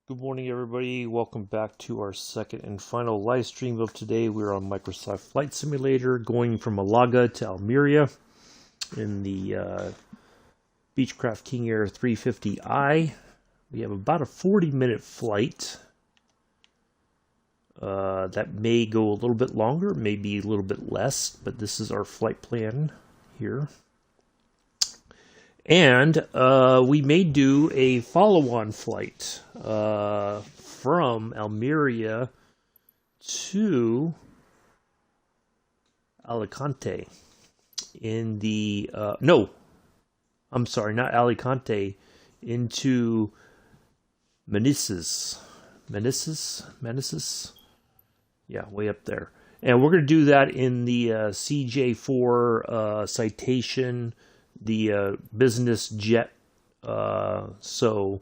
Good morning, everybody. Welcome back to our second and final live stream of today. We're on Microsoft Flight Simulator going from Málaga to Almería in the Beechcraft King Air 350i. We have about a 40-minute flight. That may go a little bit longer, maybe a little bit less, but this is our flight plan here. And we may do a follow-on flight from Almería to Alicante in the no, I'm sorry, not Alicante, into Manises, yeah, way up there. And we're going to do that in the CJ4 Citation, the business jet. So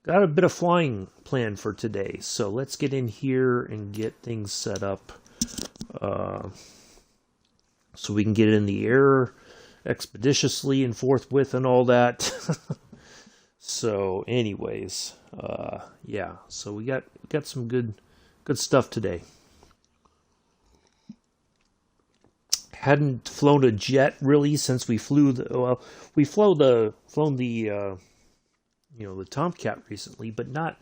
got a bit of flying planned for today. So let's get in here and get things set up so we can get in the air expeditiously and forthwith and all that. So anyways, yeah, so we got some good stuff today. Hadn't flown a jet really since we flew the the Tomcat recently, but not.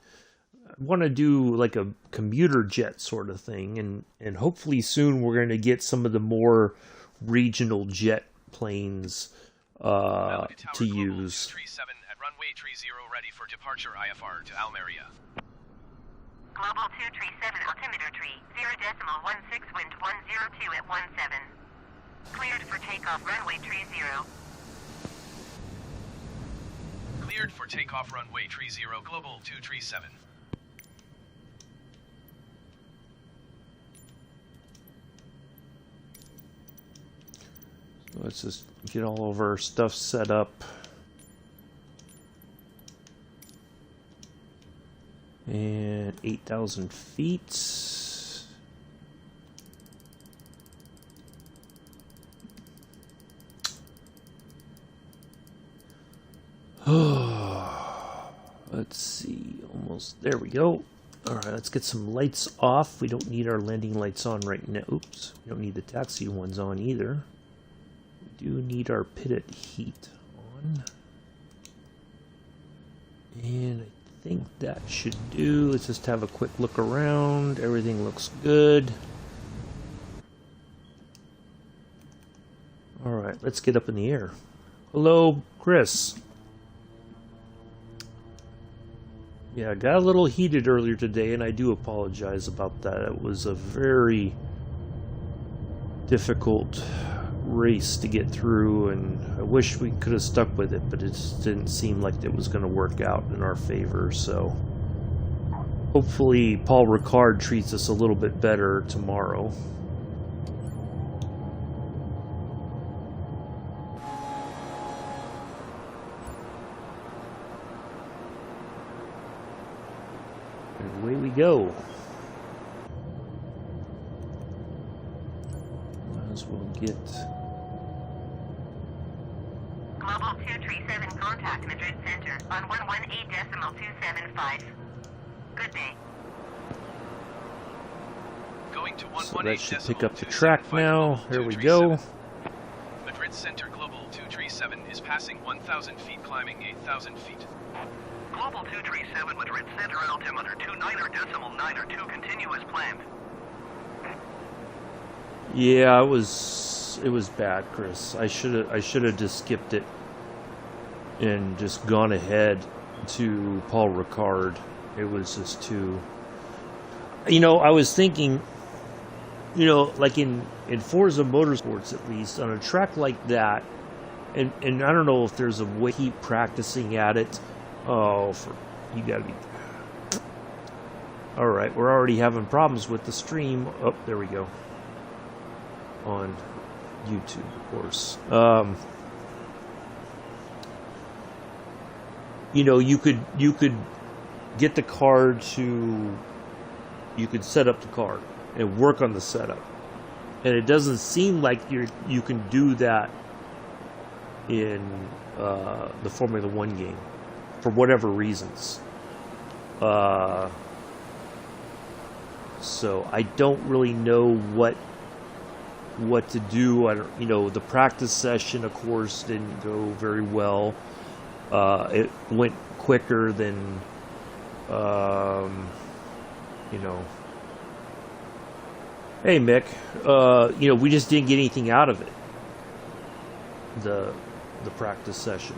I want to do like a commuter jet sort of thing, and hopefully soon we're going to get some of the more regional jet planes to use. 237 at runway 30 ready for departure IFR to Almería. Global 237 altimeter tree 0.16 wind 102 at 17. Cleared for takeoff runway 30. Cleared for takeoff runway 30 global 237. So let's just get all of our stuff set up. And 8,000 feet. Let's see, almost there we go. All right, let's get some lights off. We don't need our landing lights on right now. Oops, we don't need the taxi ones on either. We do need our pitted heat on. And I think that should do. Let's just have a quick look around. Everything looks good. All right, let's get up in the air. Hello, Chris. Yeah, I got a little heated earlier today, and I do apologize about that. It was a very difficult race to get through, and I wish we could have stuck with it, but it just didn't seem like it was going to work out in our favor. So hopefully Paul Ricard treats us a little bit better tomorrow. Away we go. Might as well get. Global 237 contact Madrid Center on 118.275. Good day. Going to 118. So that should pick up the track now. Here we go. Madrid Center global 237 is passing 1,000 feet, climbing 8,000 feet. Global 237 Madrid Center altimeter 29.9 continue as planned. Yeah, it was bad, Chris. I should have just skipped it and just gone ahead to Paul Ricard. It was just too. I was thinking, like in Forza Motorsports at least, on a track like that, and I don't know if there's a way to keep practicing at it. Oh, you gotta be. Alright, we're already having problems with the stream. Oh, there we go. On YouTube, of course. You could get the car to. You could set up the car and work on the setup, and it doesn't seem like you can do that in the Formula One game. For whatever reasons. So I don't really know what to do. I don't, the practice session, of course, didn't go very well. It went quicker than, Hey Mick, we just didn't get anything out of it. The practice session.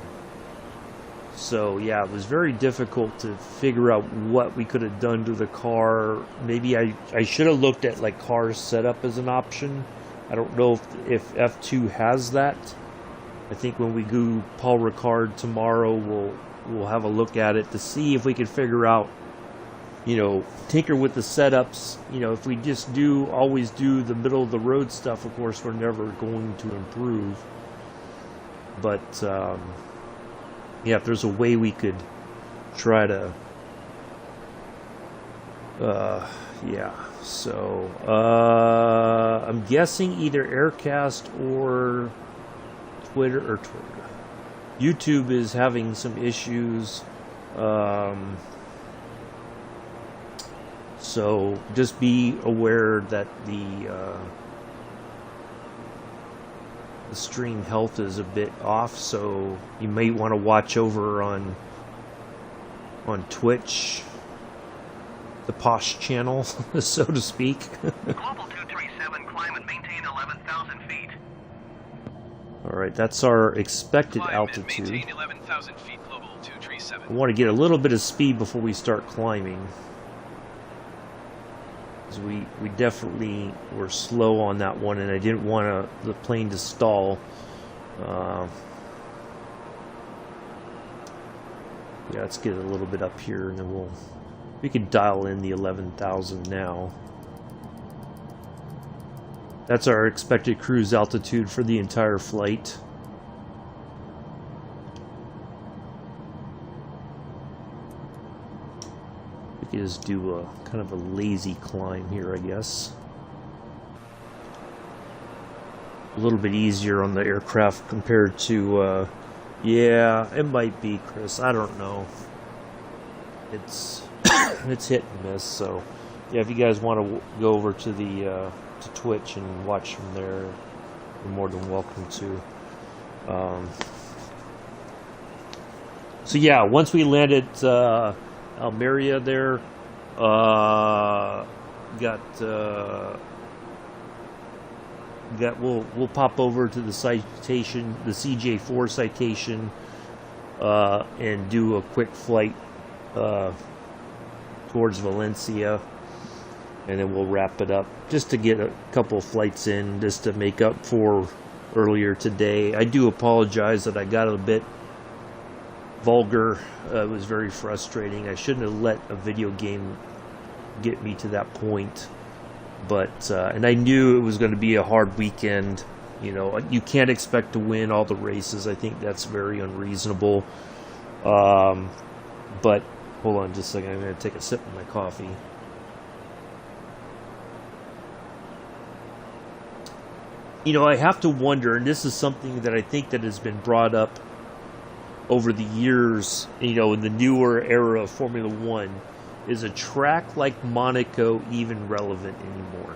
So yeah, it was very difficult to figure out what we could have done to the car. Maybe I should have looked at like car setup as an option. I don't know if F2 has that. I think when we do Paul Ricard tomorrow, we'll have a look at it to see if we can figure out, tinker with the setups. If we just always do the middle of the road stuff, of course, we're never going to improve. But yeah, if there's a way we could try to, yeah. So I'm guessing either Aircast or Twitter. YouTube is having some issues. So just be aware that the stream health is a bit off, so you may want to watch over on Twitch, the Posh channel, so to speak. Global 237, climb and maintain 11,000 feet. Alright, that's our expected altitude. Maintain 11,000 feet, Global 237. I want to get a little bit of speed before we start climbing. Because we definitely were slow on that one, and I didn't want the plane to stall. Yeah, let's get a little bit up here, and then we can dial in the 11,000 now. That's our expected cruise altitude for the entire flight. We can just do a kind of a lazy climb here, I guess. A little bit easier on the aircraft compared to, yeah, it might be, Chris. I don't know. It's it's hit and miss. So, yeah, if you guys want to go over to the to Twitch and watch from there, you're more than welcome to. So yeah, once we landed Almería there, we'll pop over to the citation, the CJ4 citation, and do a quick flight towards Valencia, and then we'll wrap it up just to get a couple of flights in, just to make up for earlier today. I do apologize that I got a bit vulgar. It was very frustrating. I shouldn't have let a video game get me to that point. But and I knew it was going to be a hard weekend. You can't expect to win all the races. I think that's very unreasonable. But hold on just a second. I'm going to take a sip of my coffee. I have to wonder, and this is something that I think that has been brought up over the years, in the newer era of Formula One, is a track like Monaco even relevant anymore?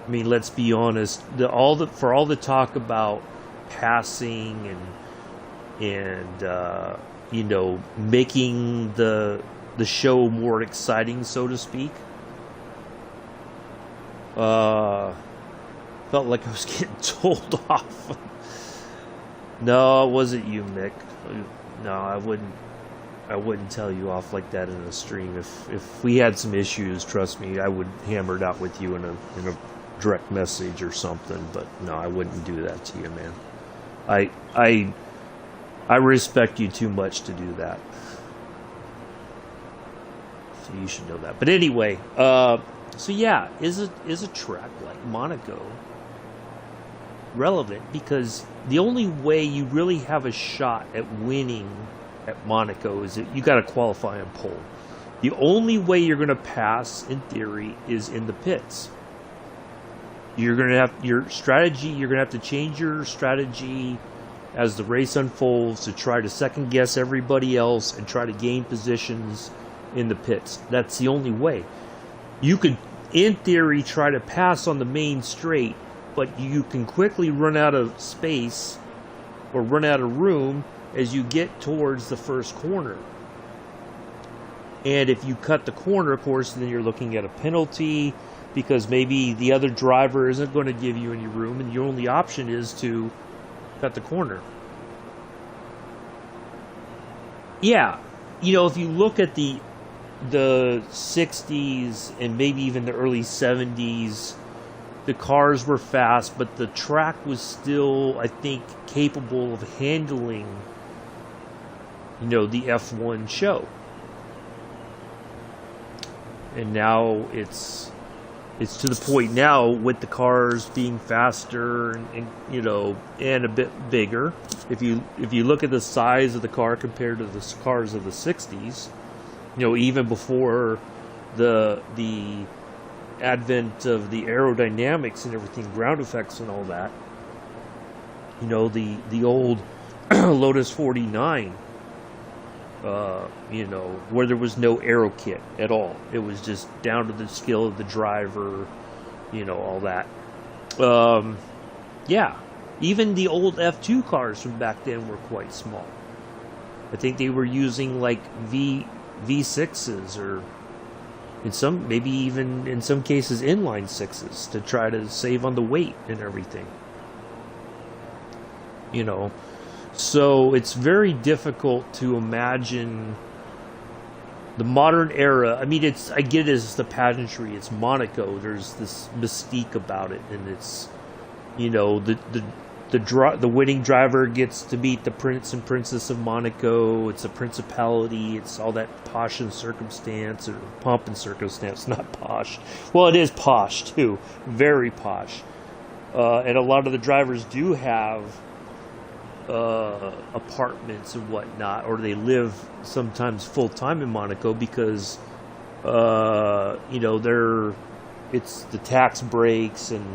I mean, let's be honest. For all the talk about passing and making the show more exciting, so to speak. Felt like I was getting told off. No, it wasn't you, Mick. No, I wouldn't tell you off like that in a stream. If we had some issues, trust me, I would hammer it out with you in a direct message or something. But no, I wouldn't do that to you, man. I respect you too much to do that. So you should know that. But anyway, so yeah, is a track like Monaco relevant? Because the only way you really have a shot at winning at Monaco is that you got to qualify on pole. The only way you're going to pass, in theory, is in the pits. You're going to have your strategy. You're going to have to change your strategy as the race unfolds to try to second guess everybody else and try to gain positions in the pits. That's the only way. You could, in theory, try to pass on the main straight, but you can quickly run out of space or run out of room as you get towards the first corner. And if you cut the corner, of course, then you're looking at a penalty because maybe the other driver isn't going to give you any room, and your only option is to cut the corner. Yeah, you know, if you look at the 60s and maybe even the early 70s, the cars were fast, but the track was still, I think, capable of handling, you know, the F1 show. And now it's to the point now with the cars being faster and you know, and a bit bigger. If you look at the size of the car compared to the cars of the 60s, you know, even before the advent of the aerodynamics and everything, ground effects and all that, you know, the old Lotus 49, you know, where there was no aero kit at all. It was just down to the skill of the driver, you know, all that. Yeah, even the old F2 cars from back then were quite small. I think they were using like V6s, or maybe even in some cases inline 6s to try to save on the weight and everything. You know, so it's very difficult to imagine the modern era. I mean, I get it as the pageantry. It's Monaco. There's this mystique about it, and it's, you know, the winning driver gets to meet the prince and princess of Monaco. It's a principality. It's all that posh and circumstance, or pomp and circumstance, not posh. Well, it is posh too, very posh. And a lot of the drivers do have apartments and whatnot, or they live sometimes full time in Monaco because you know, it's the tax breaks, and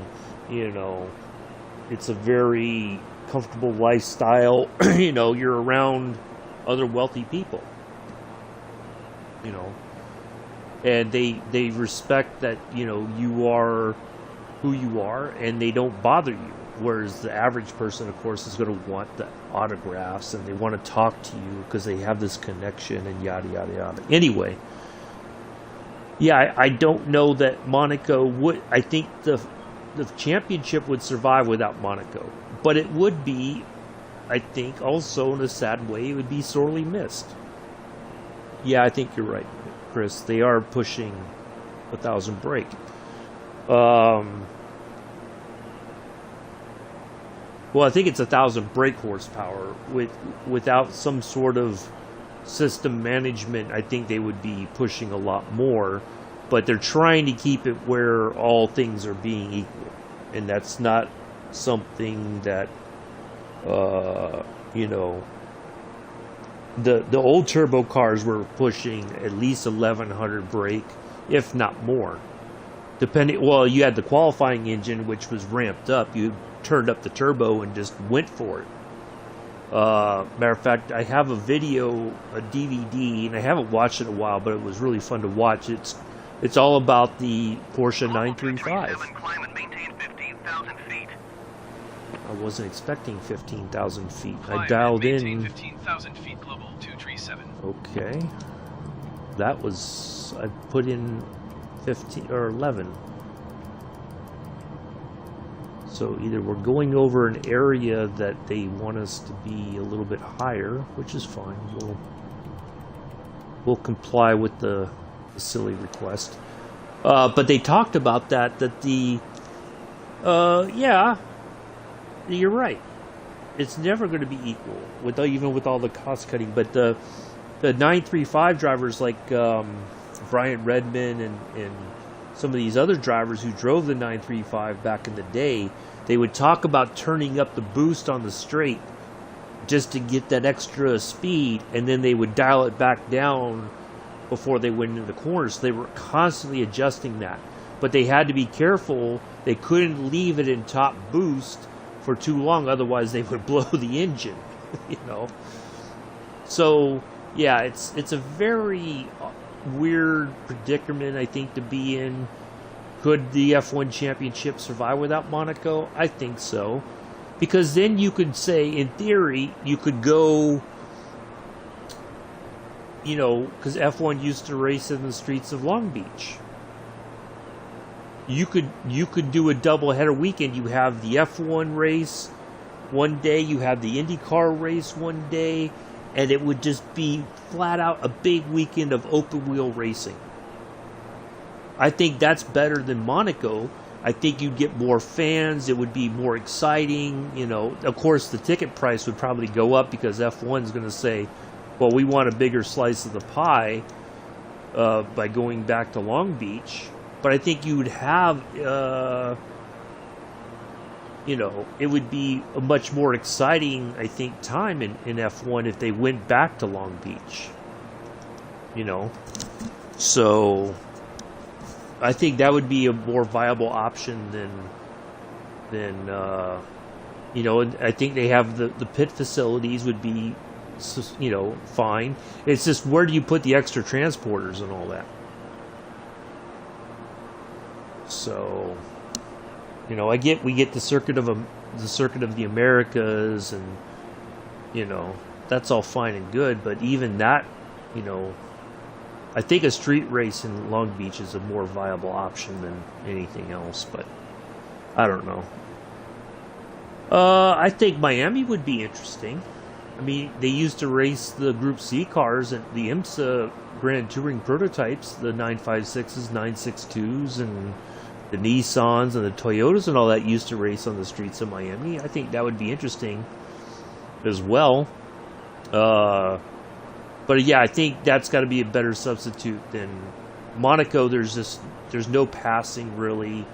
you know, it's a very comfortable lifestyle. You know, you're around other wealthy people, you know, and they respect that, you know, you are who you are, and they don't bother you. Whereas the average person, of course, is going to want the autographs, and they want to talk to you because they have this connection and yada, yada, yada. Anyway, yeah, I don't know that Monaco would... I think the championship would survive without Monaco. But it would be, I think, also in a sad way, it would be sorely missed. Yeah, I think you're right, Chris. They are pushing 1,000 brake. Well, I think it's 1,000 brake horsepower. Without some sort of system management, I think they would be pushing a lot more. But they're trying to keep it where all things are being equal. And that's not something that, you know... The old turbo cars were pushing at least 1,100 brake, if not more. Well, you had the qualifying engine, which was ramped up. You turned up the turbo and just went for it. Matter of fact, I have a video, a DVD, and I haven't watched it in a while, but it was really fun to watch. It's all about the Porsche 935. I wasn't expecting 15,000 feet. I dialed in 15,000 feet global 237. Okay. That was, I put in 15 or 11. So either we're going over an area that they want us to be a little bit higher, which is fine. We'll comply with the silly request. But they talked about that the yeah, you're right. It's never going to be equal, even with all the cost cutting. But the 935 drivers like Brian Redman and some of these other drivers who drove the 935 back in the day, they would talk about turning up the boost on the straight just to get that extra speed, and then they would dial it back down before they went into the corners. So they were constantly adjusting that. But they had to be careful. They couldn't leave it in top boost for too long, otherwise they would blow the engine, you know. So yeah, it's a very weird predicament, I think, to be in. Could the F1 championship survive without Monaco? I think so, because then you could say, in theory, you could go, you know, because F1 used to race in the streets of Long Beach. You could do a double-header weekend. You have the F1 race one day, you have the IndyCar race one day, and it would just be flat out a big weekend of open-wheel racing. I think that's better than Monaco. I think you'd get more fans. It would be more exciting. You know, of course, the ticket price would probably go up because F1 is going to say, well, we want a bigger slice of the pie by going back to Long Beach. But I think you would have, you know, it would be a much more exciting, I think, time in F1 if they went back to Long Beach. You know, so I think that would be a more viable option than you know. I think they have the pit facilities would be, you know, fine. It's just, where do you put the extra transporters and all that? So, you know, we get the circuit of the Americas, and you know, that's all fine and good, but even that, you know, I think a street race in Long Beach is a more viable option than anything else, but I don't know. I think Miami would be interesting. I mean, they used to race the Group C cars at the IMSA Grand Touring prototypes, the 956s, 962s, and the Nissans and the Toyotas and all that used to race on the streets of Miami. I think that would be interesting as well. But yeah, I think that's got to be a better substitute than Monaco. There's no passing really.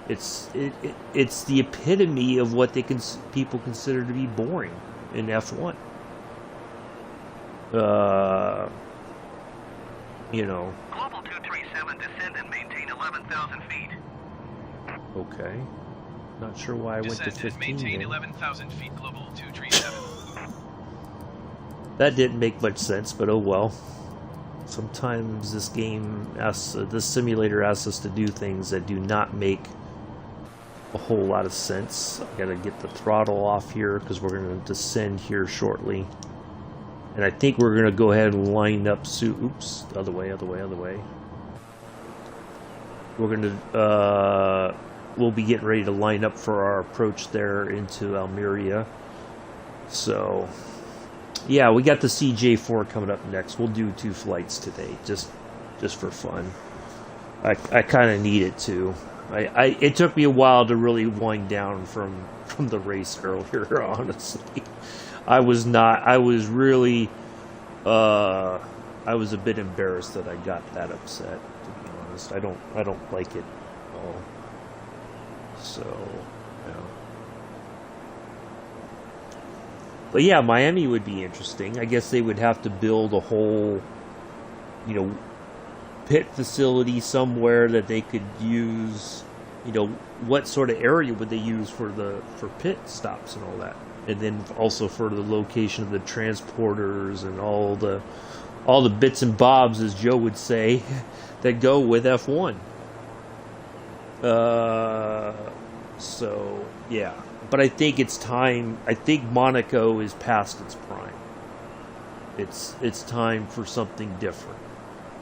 It's the epitome of what people consider to be boring in F1. You know. Global 237, descend and maintain 11,000 feet. Okay. Not sure why I went to 15. And maintain 11,000 feet. Global 237. That didn't make much sense, but oh well. Sometimes this simulator asks us to do things that do not make a whole lot of sense. I gotta get the throttle off here because we're gonna descend here shortly. And I think we're gonna go ahead and line up oops, other way. We're gonna we'll be getting ready to line up for our approach there into Almeria. So yeah, we got the CJ4 coming up next. We'll do 2 flights today, just for fun. I kind of need it too. It took me a while to really wind down from the race earlier. Honestly, I was really a bit embarrassed that I got that upset. To be honest, I don't like it at all. So, yeah. But yeah, Miami would be interesting. I guess they would have to build a whole, you know, pit facility somewhere that they could use. You know, what sort of area would they use for pit stops and all that, and then also for the location of the transporters and all the bits and bobs, as Joe would say, that go with F1. So yeah. But I think it's time. I think Monaco is past its prime. It's time for something different.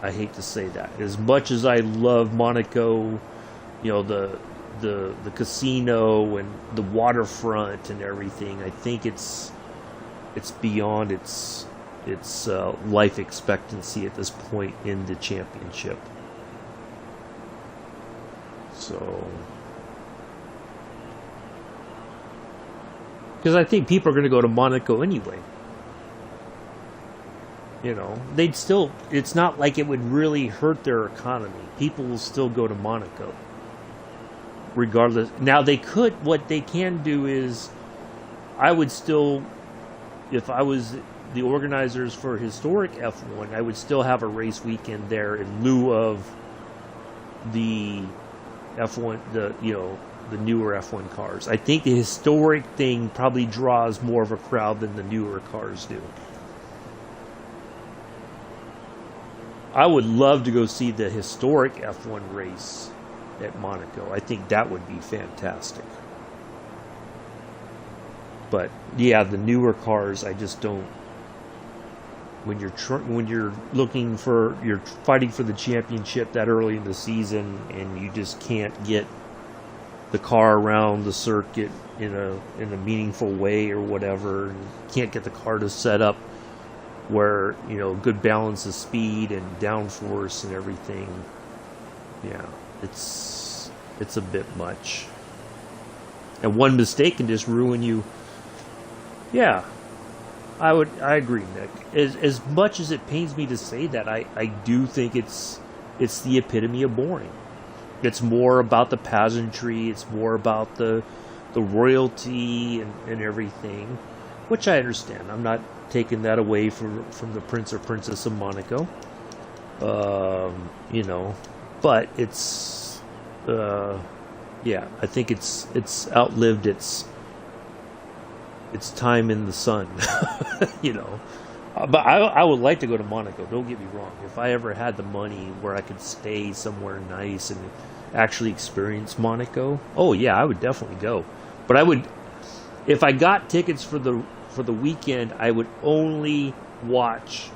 I hate to say that. As much as I love Monaco, you know, the casino and the waterfront and everything, I think it's beyond its life expectancy at this point in the championship. So. Because I think people are going to go to Monaco anyway. You know, it's not like it would really hurt their economy. People will still go to Monaco. Regardless. Now, what they can do is, I would still, if I was the organizers for historic F1, I would still have a race weekend there in lieu of the F1, the newer F1 cars. I think the historic thing probably draws more of a crowd than the newer cars do. I would love to go see the historic F1 race at Monaco. I think that would be fantastic. But yeah, the newer cars, I just don't. When you're looking for, you're fighting for the championship that early in the season, and you just can't get the car around the circuit in a meaningful way or whatever, and can't get the car to set up where, you know, good balance of speed and downforce and everything. Yeah, it's a bit much, and one mistake can just ruin you. Yeah, I agree, Nick. As much as it pains me to say that, I do think it's the epitome of boring. It's more about the pageantry. It's more about the royalty and everything, which I understand. I'm not taking that away from the Prince or Princess of Monaco. You know, but it's yeah, I think it's outlived its time in the sun. You know, but I would like to go to Monaco, don't get me wrong. If I ever had the money where I could stay somewhere nice and actually experience Monaco, oh yeah, I would definitely go. But I would, if I got tickets for the weekend, I would only watch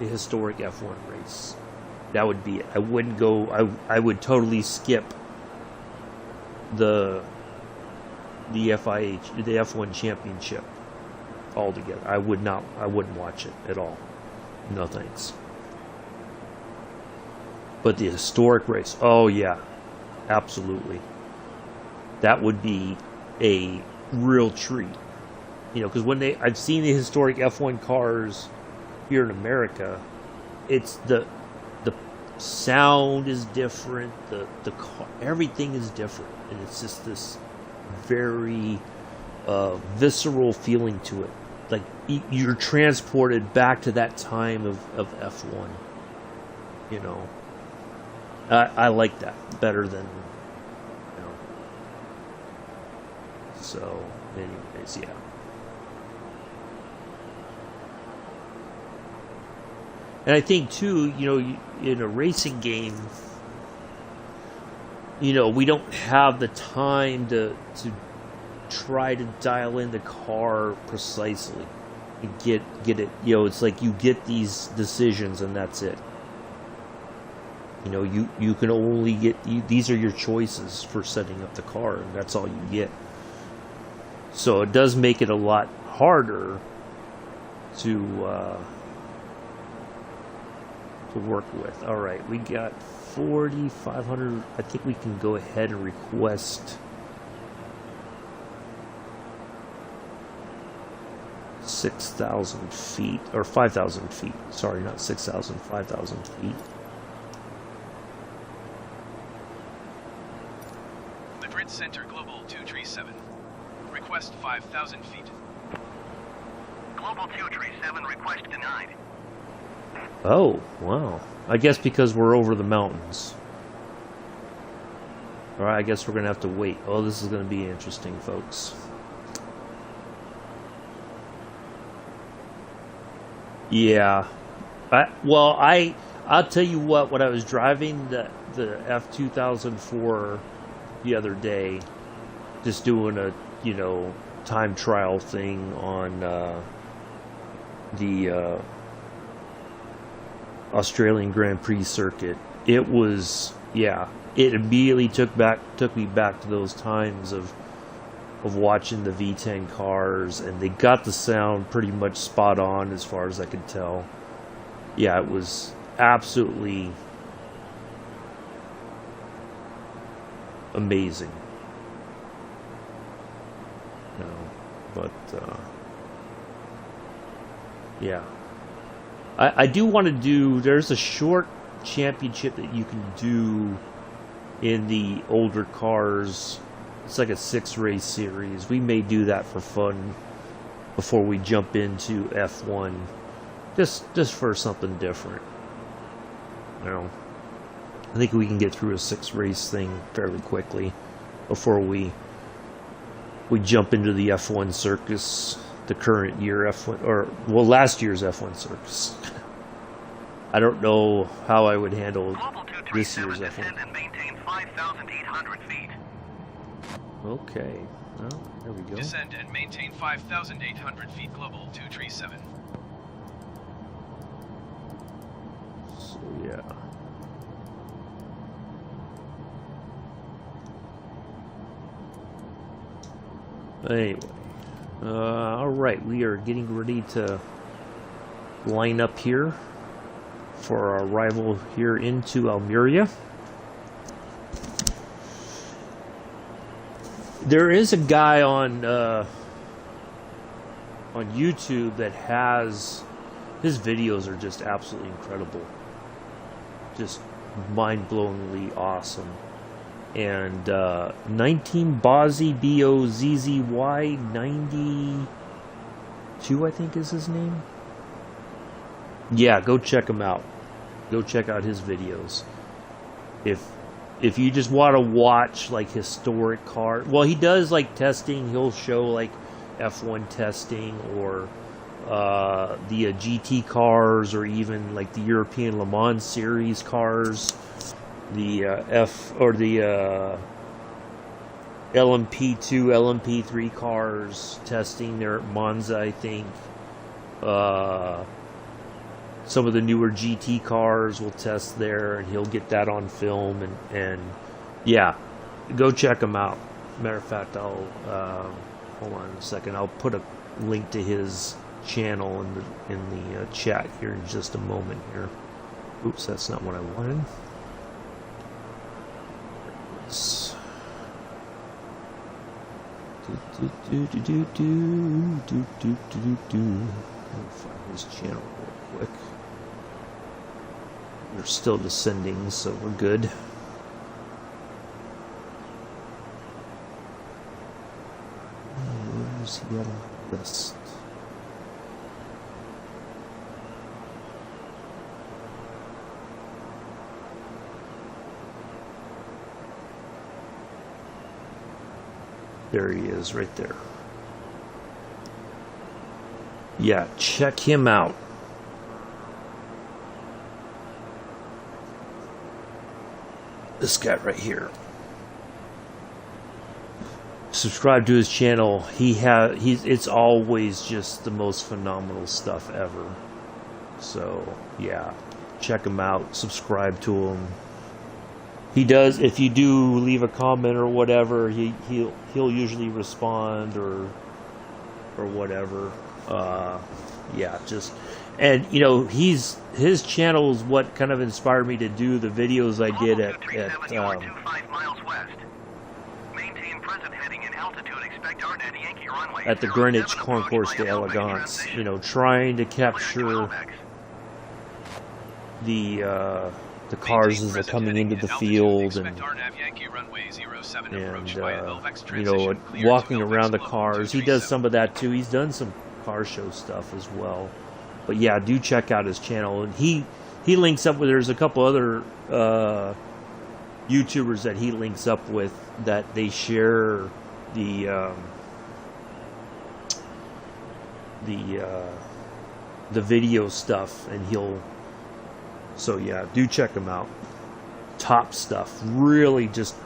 the historic F1 race. That would be it. I wouldn't go, I would totally skip the F1 championship altogether. I wouldn't watch it at all. No thanks. But the historic race, oh yeah, absolutely. That would be a real treat. You know, because I've seen the historic F1 cars here in America, it's the sound is different, the car, everything is different, and it's just this very visceral feeling to it. Like you're transported back to that time of F1. You know, I like that better than, you know. So, anyways, yeah. And I think too, you know, in a racing game, you know, we don't have the time to try to dial in the car precisely and get it. You know, it's like you get these decisions and that's it. You know, you can only get, these are your choices for setting up the car, and that's all you get. So it does make it a lot harder to work with. All right, we got 4,500. I think we can go ahead and request 6,000 feet, or 5,000 feet. Sorry, not 6,000, 5,000 feet. Madrid Center Global 237. Request 5,000 feet. Global 237, request denied. Oh, wow. I guess because we're over the mountains. Alright, I guess we're going to have to wait. Oh, this is going to be interesting, folks. Yeah. I'll tell you what, when I was driving the F2004 the other day, just doing a, you know, time trial thing on the Australian Grand Prix circuit, it was, yeah, it immediately took me back to those times of watching the V10 cars, and they got the sound pretty much spot on as far as I could tell. Yeah, it was absolutely amazing. No, but yeah. I do want to do, there's a short championship that you can do in the older cars. It's like a 6-race series. We may do that for fun before we jump into F1. Just for something different. You know, I think we can get through a 6-race thing fairly quickly. before we jump into the F1 circus, the current year F1, or well, last year's F1 circus. I don't know how I would handle this year's F1. And maintain 5,800 feet. Okay, well, there we go. Descend and maintain 5,800 feet. Global 237. So yeah. Anyway, all right, we are getting ready to line up here for our arrival here into Almería. There is a guy on YouTube that has, his videos are just absolutely incredible, just mind-blowingly awesome. And 19 Bozzy, B-O-Z-Z-Y 92, I think is his name. Yeah, go check him out. Go check out his videos. If you just want to watch like historic car, well, he does like testing. He'll show like F1 testing or the GT cars, or even like the European Le Mans series cars, the LMP2, LMP3 cars testing there at Monza, I think. Some of the newer GT cars will test there, and he'll get that on film, and yeah, go check him out. Matter of fact, I'll hold on a second. I'll put a link to his channel in the chat here in just a moment here. Oops, that's not what I wanted. Let's find his channel real quick. We're still descending, so we're good. Where's he on the list? There he is, right there. Yeah, check him out. This guy right here. Subscribe to his channel. It's always just the most phenomenal stuff ever. So yeah, check him out. Subscribe to him. He does. If you do leave a comment or whatever, he'll usually respond or whatever. Yeah, just. And you know, his channel is what kind of inspired me to do the videos I did at the Greenwich Concours d'Elegance. You know, trying to capture the cars as they're coming into the field, and you know, walking around the cars. He does some of that too. He's done some car show stuff as well. But yeah, do check out his channel, and he links up with. There's a couple other YouTubers that he links up with that they share the video stuff, and he'll. So yeah, do check him out. Top stuff, really just.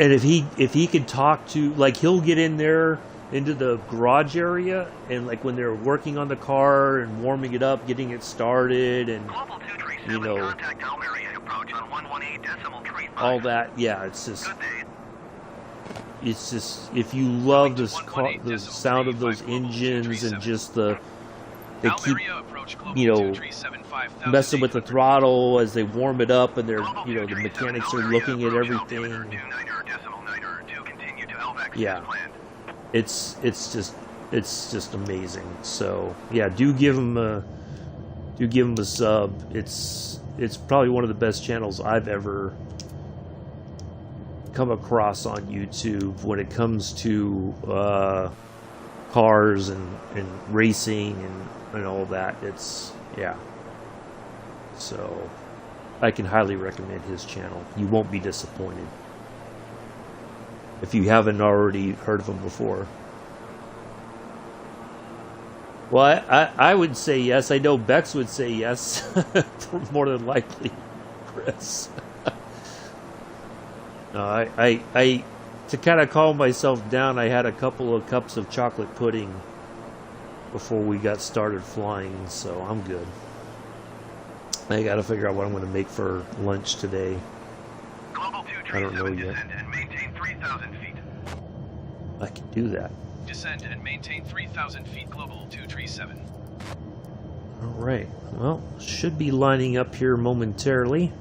And if he could talk to, like, he'll get in there into the garage area, and like when they're working on the car and warming it up, getting it started, and you know, all that. Yeah, it's just if you love this car, the sound of those engines, and just they keep, you know, messing with the throttle as they warm it up, and they're, you know, the mechanics are looking at everything. Yeah. It's just amazing. So yeah, do give him a sub. It's probably one of the best channels I've ever come across on YouTube when it comes to cars and racing and all that. It's, yeah. So I can highly recommend his channel. You won't be disappointed. if you haven't already heard of them before. Well, I would say yes. I know Bex would say yes, more than likely, Chris. No, I to kind of calm myself down, I had a couple of cups of chocolate pudding before we got started flying, so I'm good. I got to figure out what I'm going to make for lunch today. Global I don't know 237, yet. descend and maintain 3,000 feet. I can do that. Descend and maintain 3,000 feet. Global 237. All right. Well, should be lining up here momentarily.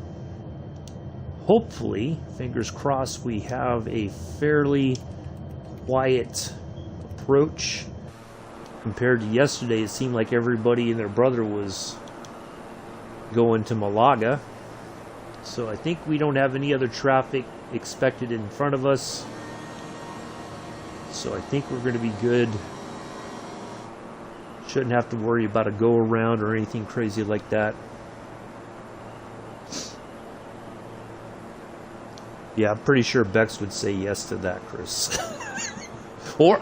Hopefully, fingers crossed, we have a fairly quiet approach. Compared to yesterday, it seemed like everybody and their brother was going to Málaga. So I think we don't have any other traffic expected in front of us. So I think we're going to be good. Shouldn't have to worry about a go around or anything crazy like that. Yeah, I'm pretty sure Bex would say yes to that, Chris. Or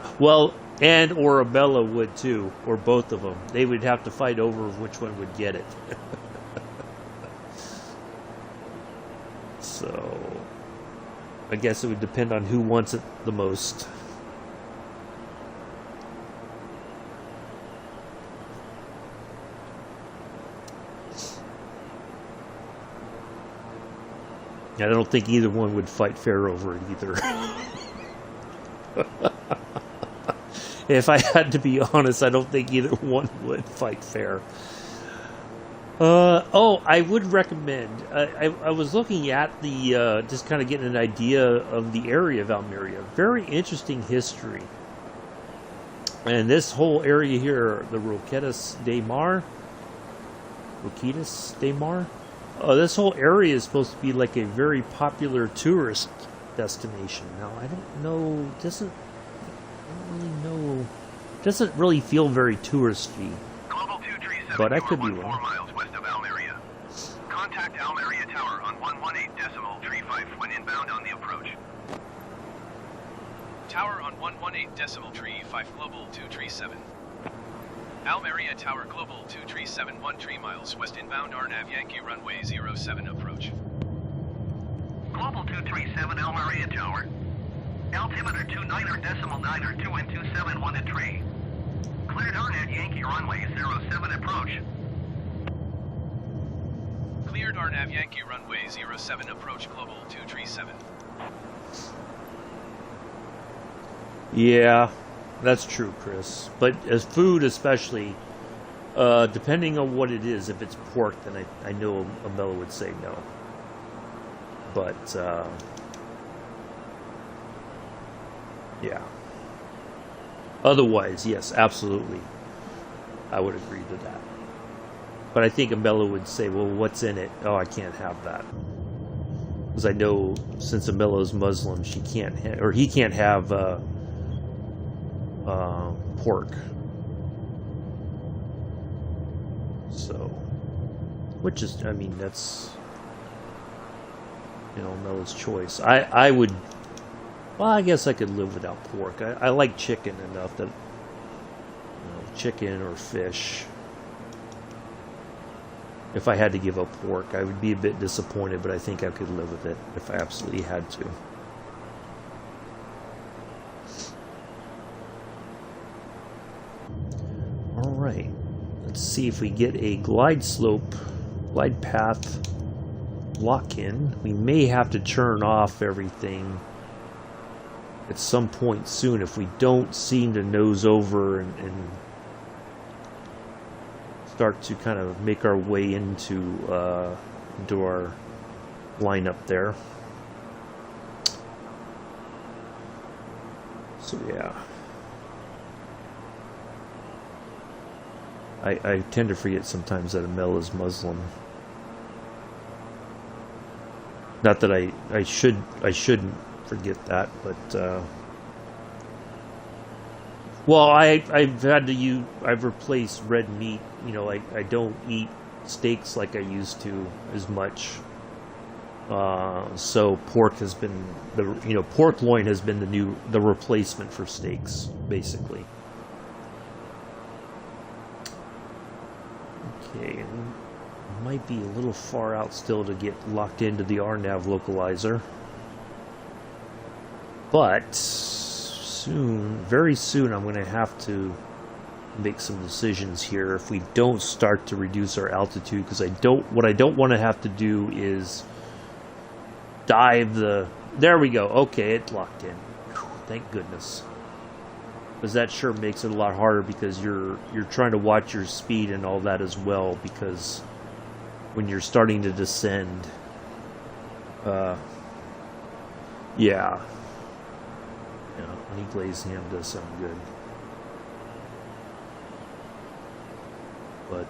Abella would too, or both of them. They would have to fight over which one would get it. So, I guess it would depend on who wants it the most. I don't think either one would fight fair over it either. If I had to be honest, I don't think either one would fight fair. I would recommend. I was looking at the just kind of getting an idea of the area of Almería. Very interesting history. And this whole area here, the Roquetas de Mar. This whole area is supposed to be like a very popular tourist destination. Now, I don't know. Doesn't really feel very touristy. Global 237, But I you could are be 14 wrong. miles west of Almería. Contact Almería Tower on 118.35 when inbound on the approach. Tower on 118.35 Global 237. Almería Tower Global 237 13 miles west inbound RNAV Yankee runway 07 approach. Global 237 Almería Tower. Altimeter 29.9 2 and 271 at tree. Cleared RNAV Yankee runway 07 approach. Cleared RNAV Yankee runway 07 approach Global 237. Yeah, that's true, Chris. But as food, especially, depending on what it is, if it's pork, then I know Amela would say no. But yeah. Otherwise, yes, absolutely, I would agree to that. But I think Amela would say, "Well, what's in it? Oh, I can't have that." Because I know since Amela's Muslim, she can't or he can't have pork. So, which is, I mean, that's, you know, Amela's choice. I would, well, I guess I could live without pork. I like chicken enough that, you know, chicken or fish. If I had to give up pork, I would be a bit disappointed, but I think I could live with it if I absolutely had to. Alright, let's see if we get a glide path lock-in. We may have to turn off everything at some point soon if we don't seem to nose over and start to kind of make our way into our lineup there. So yeah, I tend to forget sometimes that Amel is Muslim. Not that I shouldn't forget that, but well, I've replaced red meat. You know, I don't eat steaks like I used to as much. So pork has been pork loin has been the replacement for steaks, basically. Okay, might be a little far out still to get locked into the RNAV localizer, but soon, very soon, I'm going to have to make some decisions here if we don't start to reduce our altitude, because what I don't want to have to do is dive there we go. Okay, it's locked in. Thank goodness. Because that sure makes it a lot harder, because you're trying to watch your speed and all that as well, because when you're starting to descend, yeah, honey glazed ham does sound good. But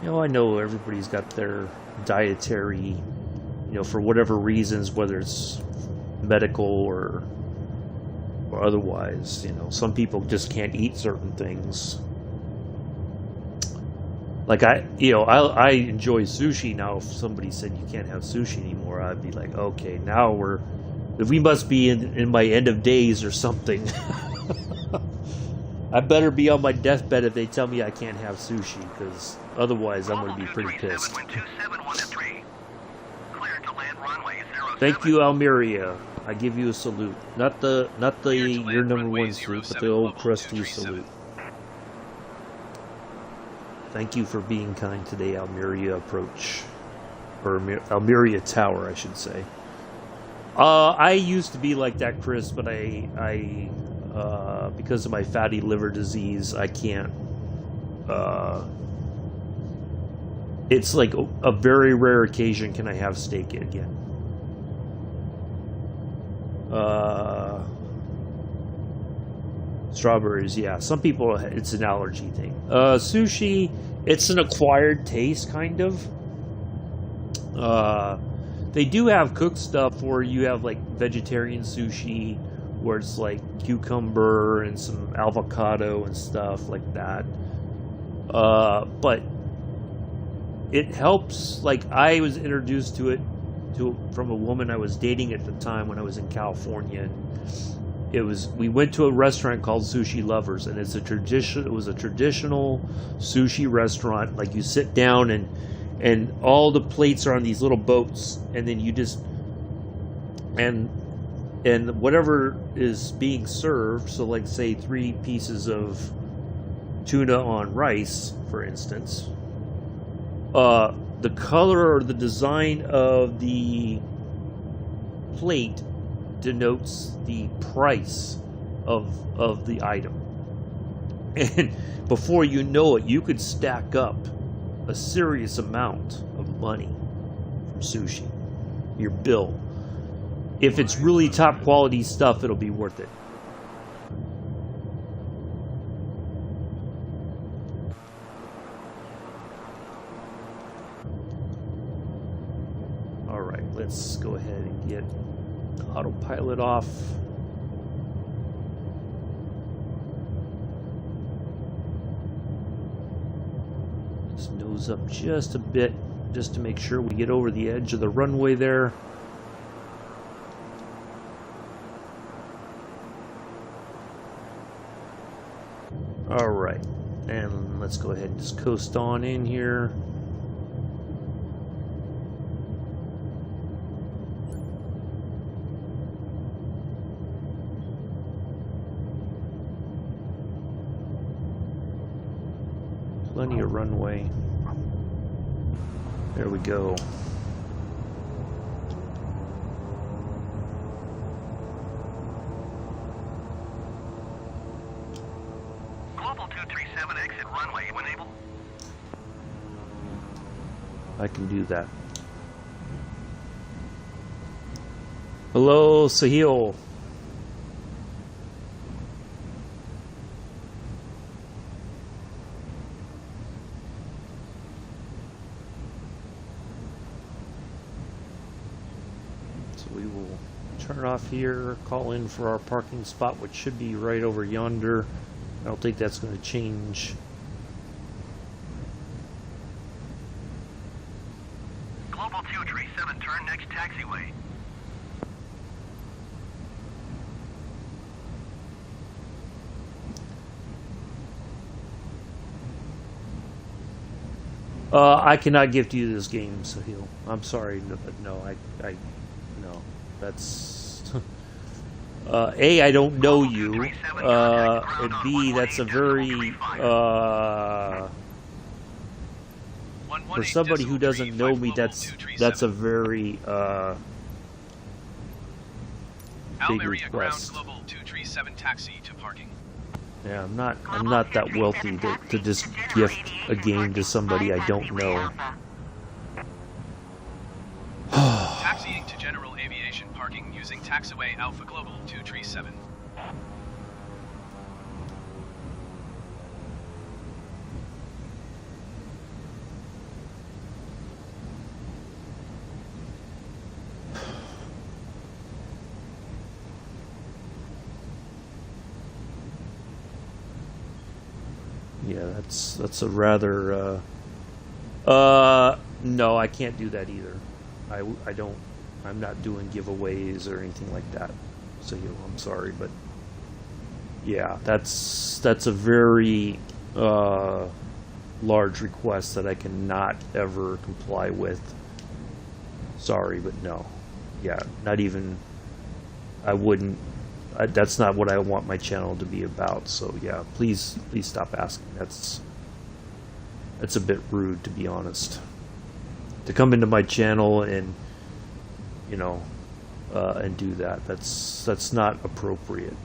I know everybody's got their dietary, for whatever reasons, whether it's medical or otherwise, some people just can't eat certain things. Like I enjoy sushi now. If somebody said you can't have sushi anymore, I'd be like, okay, now we must be in my end of days or something. I better be on my deathbed if they tell me I can't have sushi, because otherwise I'm going to be pretty pissed. Thank you, Almeria. I give you a salute. Not the your number one salute, but the old crusty salute. Thank you for being kind today, Almeria Approach. Or Almeria Tower, I should say. I used to be like that, Chris, but I because of my fatty liver disease, I can't. It's like a very rare occasion can I have steak again. Strawberries, yeah. Some people, it's an allergy thing. Sushi, it's an acquired taste, kind of. They do have cooked stuff where you have like vegetarian sushi, where it's like cucumber and some avocado and stuff like that. But it helps. Like, I was introduced to it from a woman I was dating at the time when I was in California. We went to a restaurant called Sushi Lovers, and it was a traditional sushi restaurant. Like, you sit down and all the plates are on these little boats, and then you just and whatever is being served, so like say 3 pieces of tuna on rice, for instance, the color or the design of the plate denotes the price of the item. And before you know it, you could stack up a serious amount of money from sushi. Your bill. If it's really top quality stuff, it'll be worth it. Alright, let's go ahead and get autopilot off. Just nose up just a bit, just to make sure we get over the edge of the runway there. Alright, and let's go ahead and just coast on in here. Plenty of runway. There we go. Global 237 exit runway when able. I can do that. Hello, Sahil. Turn off here, call in for our parking spot, which should be right over yonder. I don't think that's going to change. Global 2 237, turn next taxiway. I cannot gift you this game, Sahil. I'm sorry, no, no. That's A, I don't know you. And B, that's a very for somebody who doesn't know me, that's a very big Almeria ground request. global 237 taxi to parking. Yeah, I'm not that wealthy to just gift a game to somebody I don't know. Taxiing to general aviation parking using taxiway Alpha Global 237. Yeah, that's a rather no, I can't do that either. I don't, I'm not doing giveaways or anything like that. So I'm sorry, but yeah, that's a very large request that I cannot ever comply with. Sorry, but no. Yeah, not even, I wouldn't. That's not what I want my channel to be about. So yeah, please stop asking. That's a bit rude, to be honest. To come into my channel and and do that. That's not appropriate.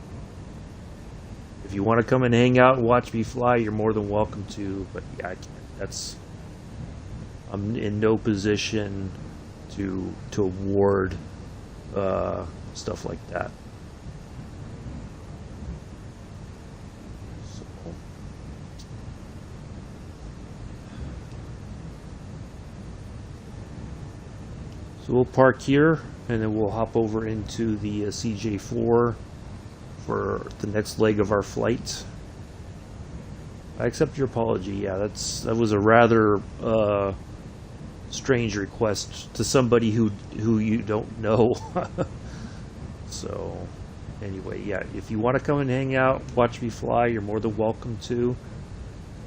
If you want to come and hang out and watch me fly, you're more than welcome to. But yeah, I can't. I'm in no position to award stuff like that. So we'll park here, and then we'll hop over into the CJ4 for the next leg of our flight. I accept your apology. Yeah, that was a rather strange request to somebody who you don't know. So anyway, yeah, if you want to come and hang out, watch me fly, you're more than welcome to.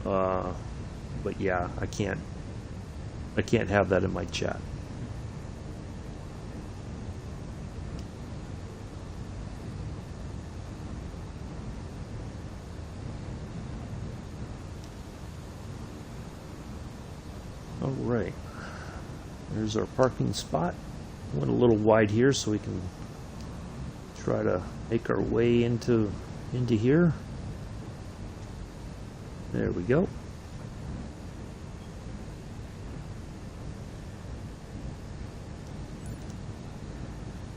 But yeah, I can't have that in my chat. Alright, there's our parking spot. Went a little wide here so we can try to make our way into here. There we go.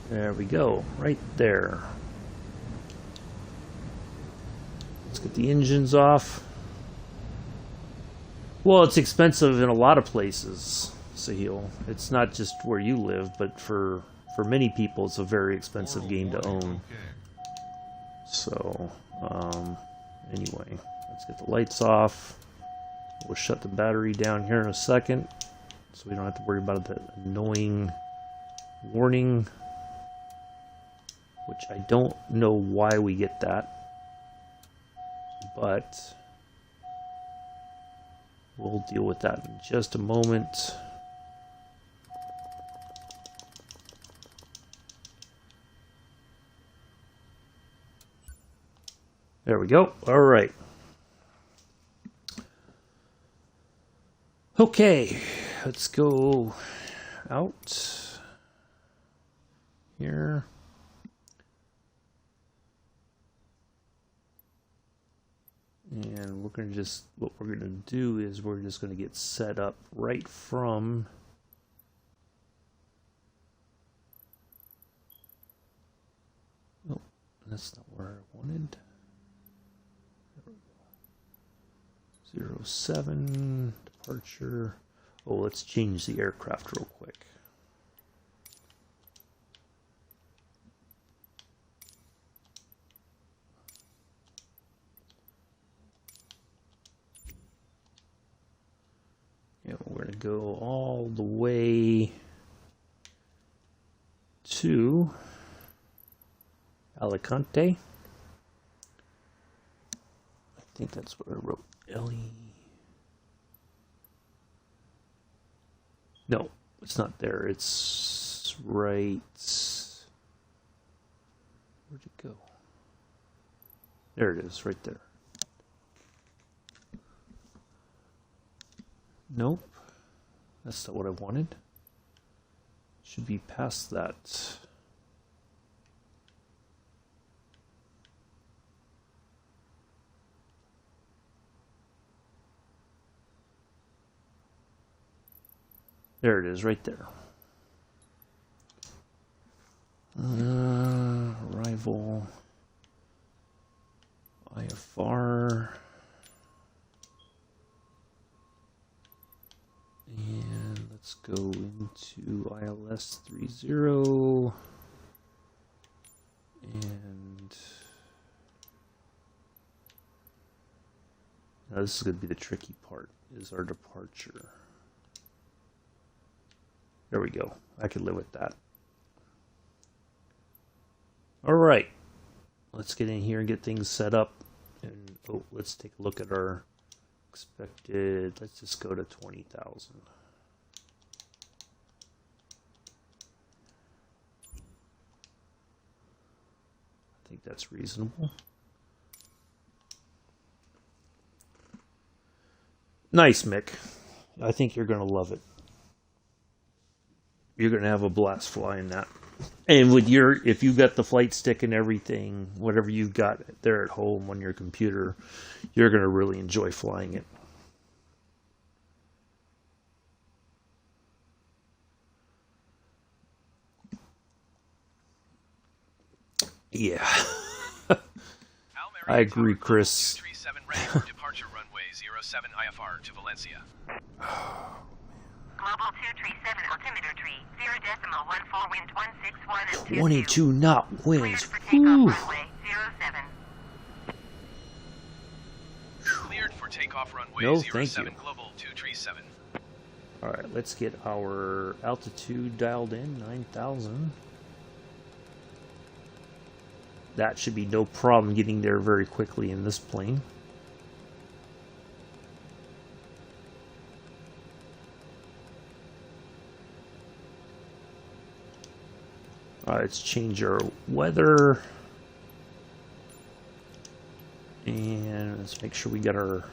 There we go, right there. Let's get the engines off. Well, it's expensive in a lot of places, Sahil. It's not just where you live, but for many people, it's a very expensive game to own. So, anyway, let's get the lights off. We'll shut the battery down here in a second, so we don't have to worry about that annoying warning, which I don't know why we get that, but we'll deal with that in just a moment. There we go. All right. Okay, let's go out here. And we're going to what we're going to do is we're just going to get set up right from that's not where I wanted. 07 departure. Oh, let's change the aircraft real quick. Yeah, we're going to go all the way to Alicante. I think that's what I wrote. No, it's not there. It's right. Where'd it go? There it is, right there. Nope. That's not what I wanted. Should be past that. There it is, right there. Arrival. IFR. And let's go into ILS 30. And now this is going to be the tricky part, is our departure. There we go. I could live with that. All right. Let's get in here and get things set up. And oh, let's take a look at our expected. Let's just go to 20,000. I think that's reasonable. Nice, Mick. I think you're going to love it. You're going to have a blast flying that. And with if you've got the flight stick and everything, whatever you've got there at home on your computer, you're going to really enjoy flying it. Yeah. I agree, Chris. 237 ready for departure runway 07 IFR to Valencia. Global 237 altimeter tree, 0.14 wind 161 and 22 knot winds. Cleared for takeoff runway 07. Cleared for takeoff runway No, thank 07 you. Global 237. All right, let's get our altitude dialed in, 9,000. That should be no problem getting there very quickly in this plane. All right, let's change our weather. And let's make sure we got our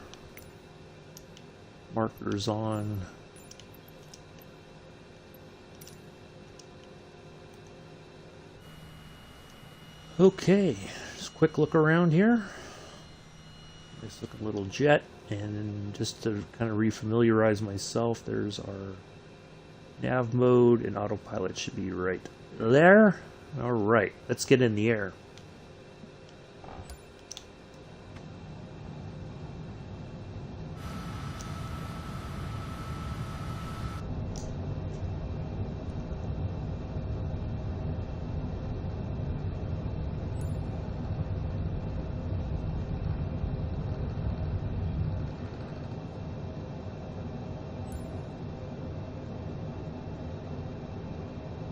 markers on. Okay, just a quick look around here. Just look a little jet, and just to kind of refamiliarize myself, there's our nav mode, and autopilot should be right there. All right, let's get in the air.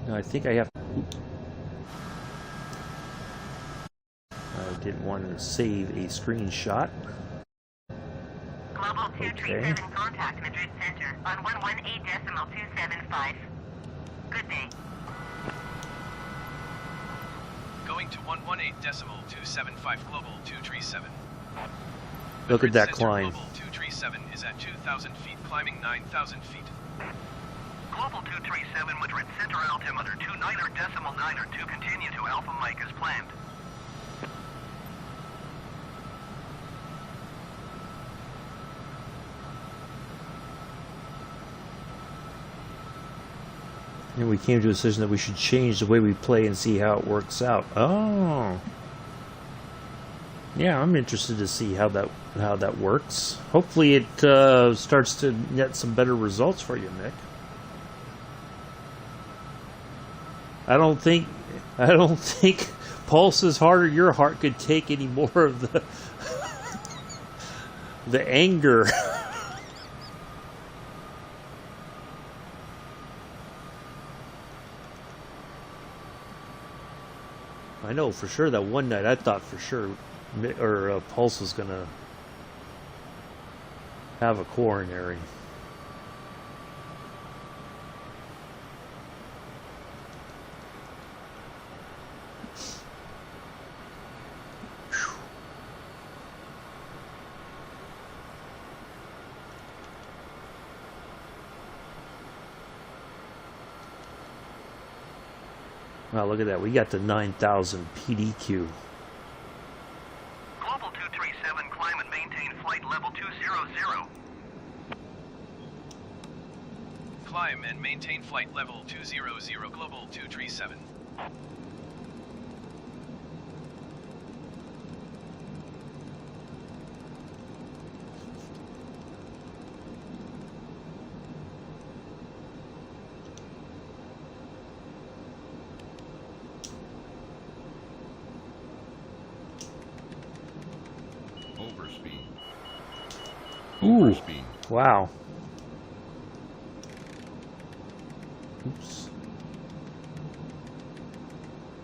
Now I think I have. I didn't want to save a screenshot. Global 237 contact Madrid Center on 118.275. Good day. Going to 118.275 Global 237. Look at that Center climb. Global 237 is at 2,000 feet, climbing 9,000 feet. Global 237 Madrid Center altimeter 29.9 to continue to Alpha Mike as planned. And we came to a decision that we should change the way we play and see how it works out. Oh. Yeah, I'm interested to see how that works. Hopefully it starts to net some better results for you, Nick. I don't think Pulse's heart or your heart could take any more of the anger. I know for sure that one night I thought for sure, or Pulse was gonna have a coronary. Wow, look at that. We got the 9,000 PDQ. Global 237, climb and maintain flight level 200. Climb and maintain flight level 200, Global 237. Ooh, wow. Oops.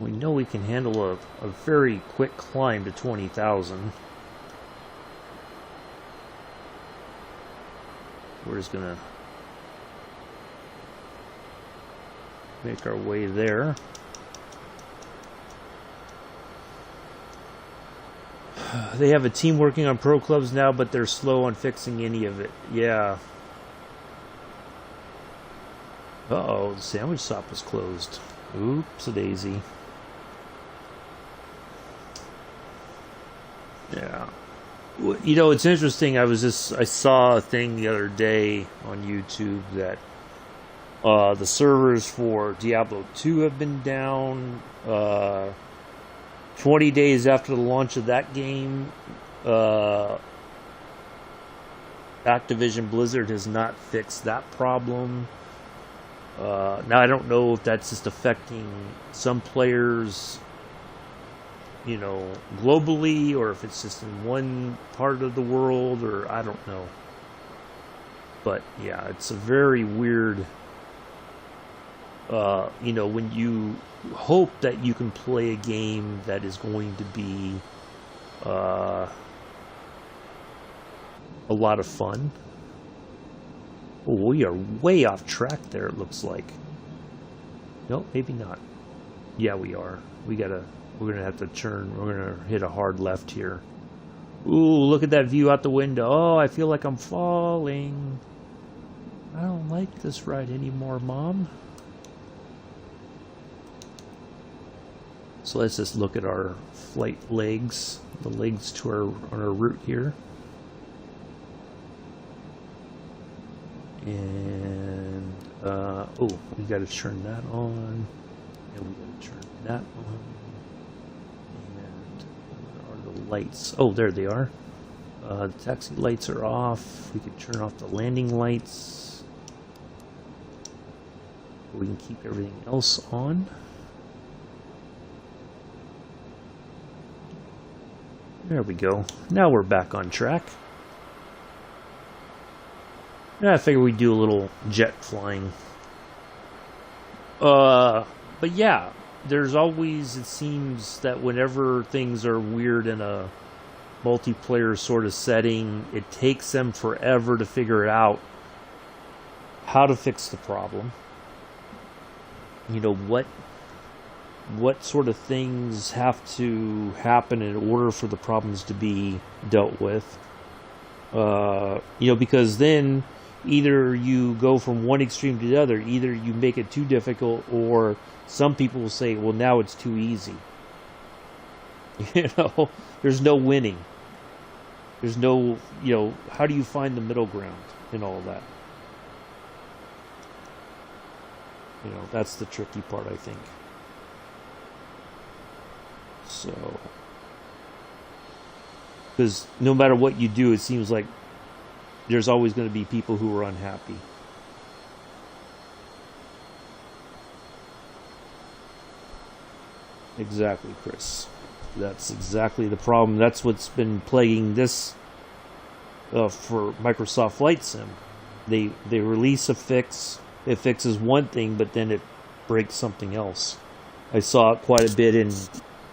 We know we can handle a very quick climb to 20,000. We're just gonna make our way there. They have a team working on pro clubs now, but they're slow on fixing any of it. Yeah. Uh-oh, the sandwich shop is closed. Oops-a-daisy. Yeah. You know, it's interesting. I saw a thing the other day on YouTube that the servers for Diablo 2 have been down. 20 days after the launch of that game, Activision Blizzard has not fixed that problem. Now, I don't know if that's just affecting some players, you know, globally, or if it's just in one part of the world, or I don't know. But, yeah, it's a very weird, you know, when you hope that you can play a game that is going to be a lot of fun. Oh, we are way off track there, it looks like. No, maybe not. Yeah, we are. We're gonna have to turn. We're gonna hit a hard left here. Ooh, look at that view out the window. Oh, I feel like I'm falling. I don't like this ride anymore, Mom. So let's just look at our flight legs, the legs to on our route here. And, oh, we got to turn that on. And we got to turn that on. And where are the lights? Oh, there they are. The taxi lights are off. We can turn off the landing lights. We can keep everything else on. There we go. Now we're back on track. And I figured we'd do a little jet flying. But yeah, there's always, it seems that whenever things are weird in a multiplayer sort of setting, it takes them forever to figure out how to fix the problem. You know, what sort of things have to happen in order for the problems to be dealt with. You know, because then either you go from one extreme to the other. Either you make it too difficult, or some people will say, well, now it's too easy. You know, there's no winning. There's no, you know, how do you find the middle ground in all of that? You know, that's the tricky part, I think. So, because no matter what you do, it seems like there's always going to be people who are unhappy. Exactly, Chris. That's exactly the problem. That's what's been plaguing this for Microsoft Flight Sim. They release a fix. It fixes one thing, but then it breaks something else. I saw it quite a bit in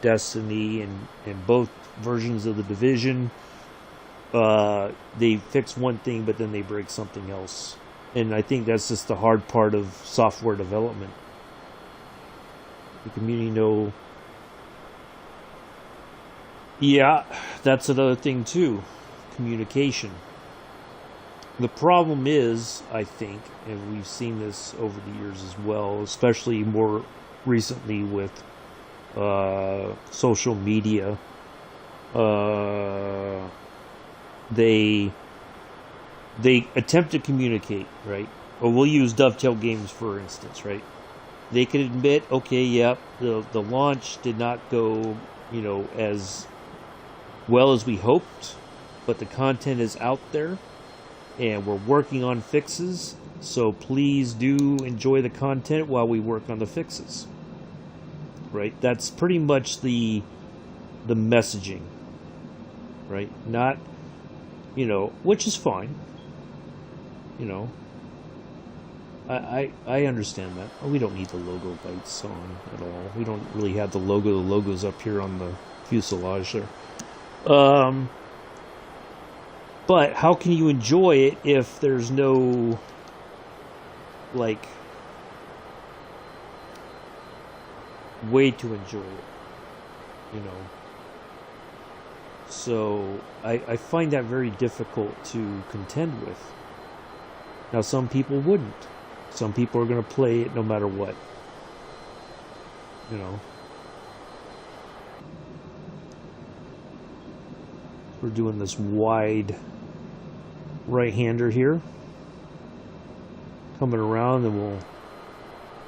Destiny and both versions of the Division. They fix one thing, but then they break something else. And I think that's just the hard part of software development. The community know. Yeah, that's another thing too. Communication. The problem is, I think, and we've seen this over the years as well, especially more recently with social media. They attempt to communicate, right? Or we'll use Dovetail Games for instance, right? They can admit, okay, yep, the launch did not go, as well as we hoped, but the content is out there, and we're working on fixes, so please do enjoy the content while we work on the fixes. Right? That's pretty much the messaging. Right? Not, which is fine. I understand that. We don't need the logo lights on at all. We don't really have the logo. The logo's up here on the fuselage there. But how can you enjoy it if there's no, way to enjoy it? So I find that very difficult to contend with. Now, some people wouldn't. Some people are going to play it no matter what. We're doing this wide right-hander here. Coming around, and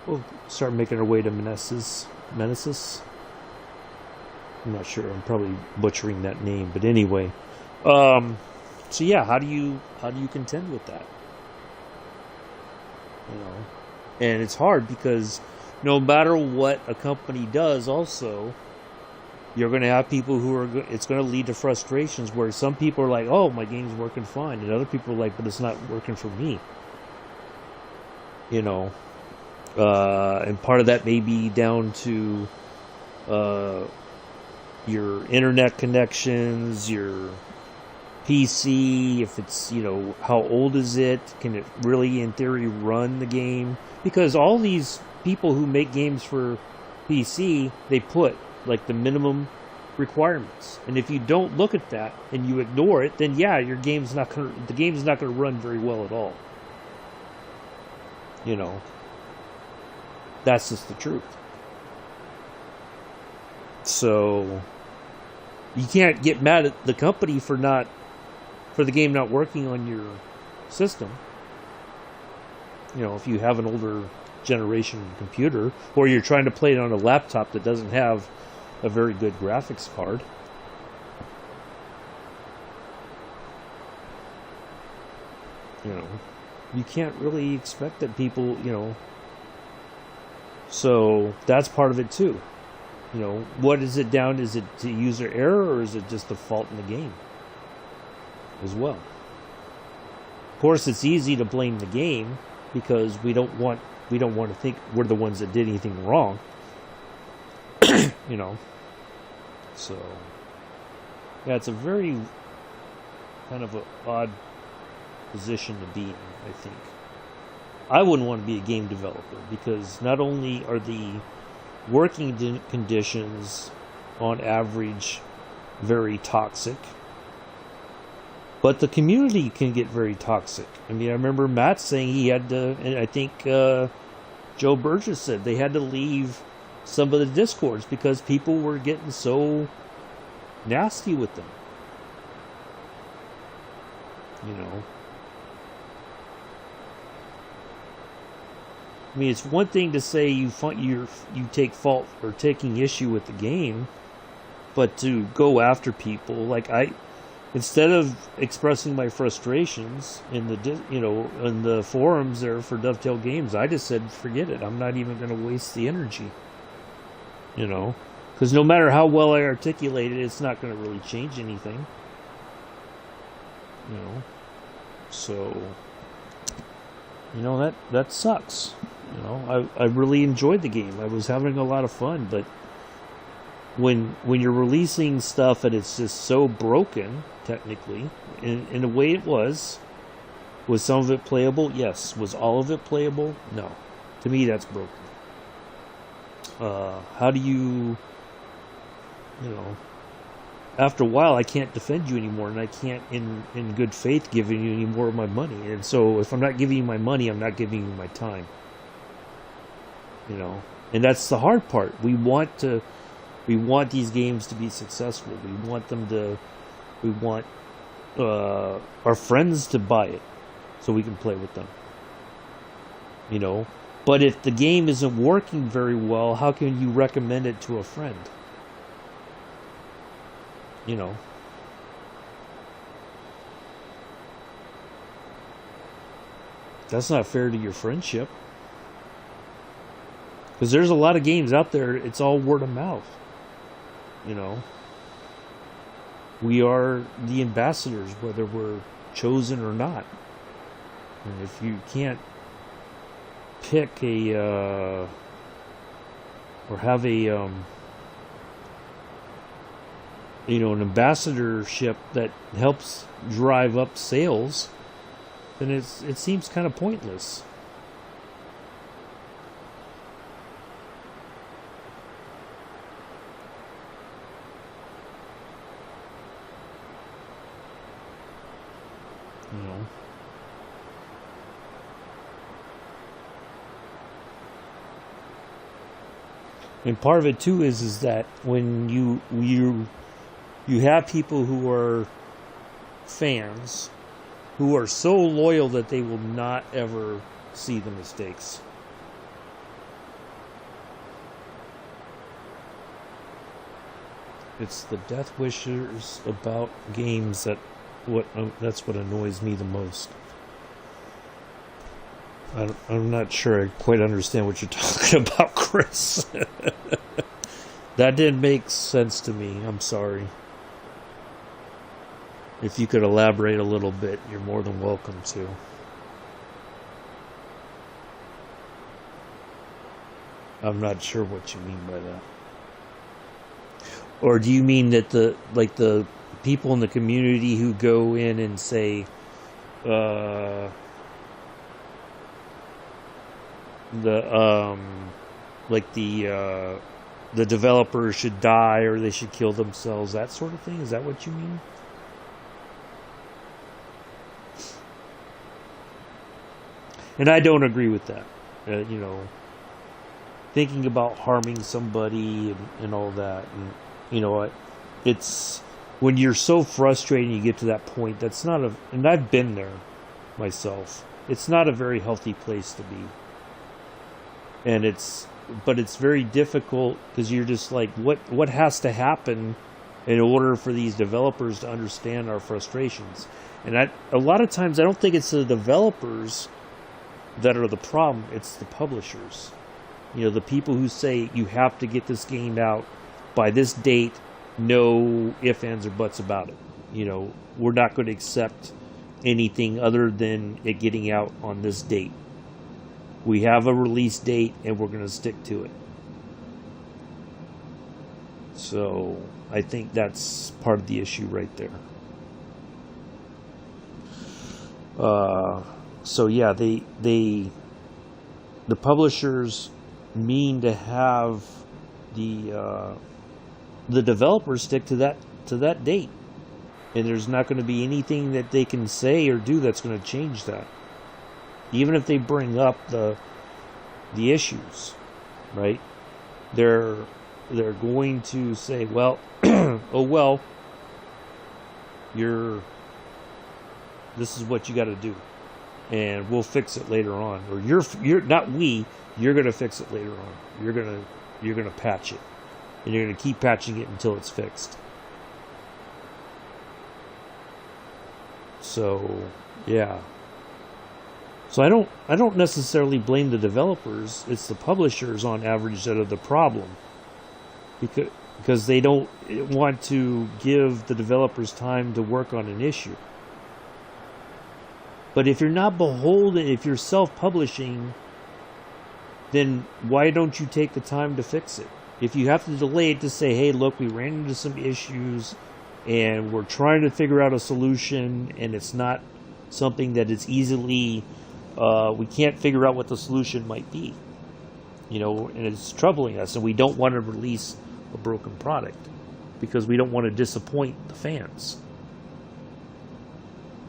we'll start making our way to Meneses. I'm not sure. I'm probably butchering that name, but anyway. So yeah, how do you contend with that? And it's hard because no matter what a company does, also, you're going to have people it's going to lead to frustrations where some people are like, oh, my game's working fine, and other people are like, but it's not working for me. And part of that may be down to your internet connections, your PC, if it's, how old is it? Can it really, in theory, run the game? Because all these people who make games for PC, they put, the minimum requirements. And if you don't look at that and you ignore it, then yeah, the game's not going to run very well at all. That's just the truth. So you can't get mad at the company for the game not working on your system. If you have an older generation computer, or you're trying to play it on a laptop that doesn't have a very good graphics card. You can't really expect that people, so that's part of it too. What is it down? Is it to user error, or is it just a fault in the game as well? Of course, it's easy to blame the game because we don't want to think we're the ones that did anything wrong. So yeah, it's a very kind of an odd position to be in, I think. I wouldn't want to be a game developer because not only are the working conditions on average very toxic, but the community can get very toxic. I remember Matt saying he had to, and I think Joe Burgess said they had to leave some of the Discords because people were getting so nasty with them. It's one thing to say you take fault or taking issue with the game, but to go after people, instead of expressing my frustrations in the forums there for Dovetail Games, I just said, forget it. I'm not even going to waste the energy. Because no matter how well I articulate it, it's not going to really change anything. So, that sucks. I really enjoyed the game. I was having a lot of fun, but when you're releasing stuff and it's just so broken, technically, in the way it was some of it playable? Yes. Was all of it playable? No. To me, that's broken. How do you know, after a while, I can't defend you anymore, and I can't, in good faith, give you any more of my money. And so, if I'm not giving you my money, I'm not giving you my time. You know, and that's the hard part. We want these games to be successful. We want our friends to buy it so we can play with them. You know, but if the game isn't working very well, how can you recommend it to a friend? You know. That's not fair to your friendship. Because there's a lot of games out there, it's all word of mouth. You know. We are the ambassadors, whether we're chosen or not. And if you can't pick or have an ambassadorship that helps drive up sales, then it seems kind of pointless. You know. And part of it too is that when you have people who are fans who are so loyal that they will not ever see the mistakes. It's the death wishers about games that's what annoys me the most. I'm not sure I quite understand what you're talking about, Chris. That didn't make sense to me. I'm sorry. If you could elaborate a little bit, you're more than welcome to. I'm not sure what you mean by that. Or do you mean that the people in the community who go in and say, the developers should die or they should kill themselves, that sort of thing? Is that what you mean? And I don't agree with that. Thinking about harming somebody and all that, and it's when you're so frustrated and you get to that point. That's not and I've been there myself. It's not a very healthy place to be. But it's very difficult because you're just like, what has to happen in order for these developers to understand our frustrations? And a lot of times I don't think it's the developers that are the problem, it's the publishers. The people who say you have to get this game out by this date, no ifs, ands, or buts about it. We're not going to accept anything other than it getting out on this date. We have a release date and we're going to stick to it. So I think that's part of the issue right there. So yeah, the publishers mean to have the developers stick to that date, and there's not going to be anything that they can say or do that's going to change that. Even if they bring up the issues, right? They're going to say, well, oh well, this is what you got to do, and we'll fix it later on. Or you're going to fix it later on. You're going to patch it, and you're going to keep patching it until it's fixed. So, yeah. So I don't necessarily blame the developers. It's the publishers on average that are the problem, because they don't want to give the developers time to work on an issue. But if you're not beholden, if you're self-publishing, then why don't you take the time to fix it? if you have to delay it to say, hey, look, we ran into some issues and we're trying to figure out a solution, and it's not something that is easily, we can't figure out what the solution might be, and it's troubling us, and we don't want to release a broken product because we don't want to disappoint the fans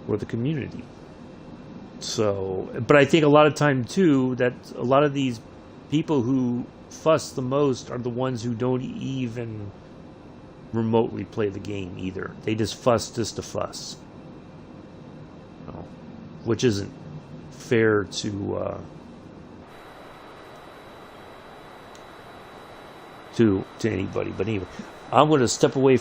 or the community. So, but I think a lot of time too, that a lot of these people who fuss the most are the ones who don't even remotely play the game either. They just fuss just to fuss, which isn't fair to anybody. But anyway, I'm going to step away.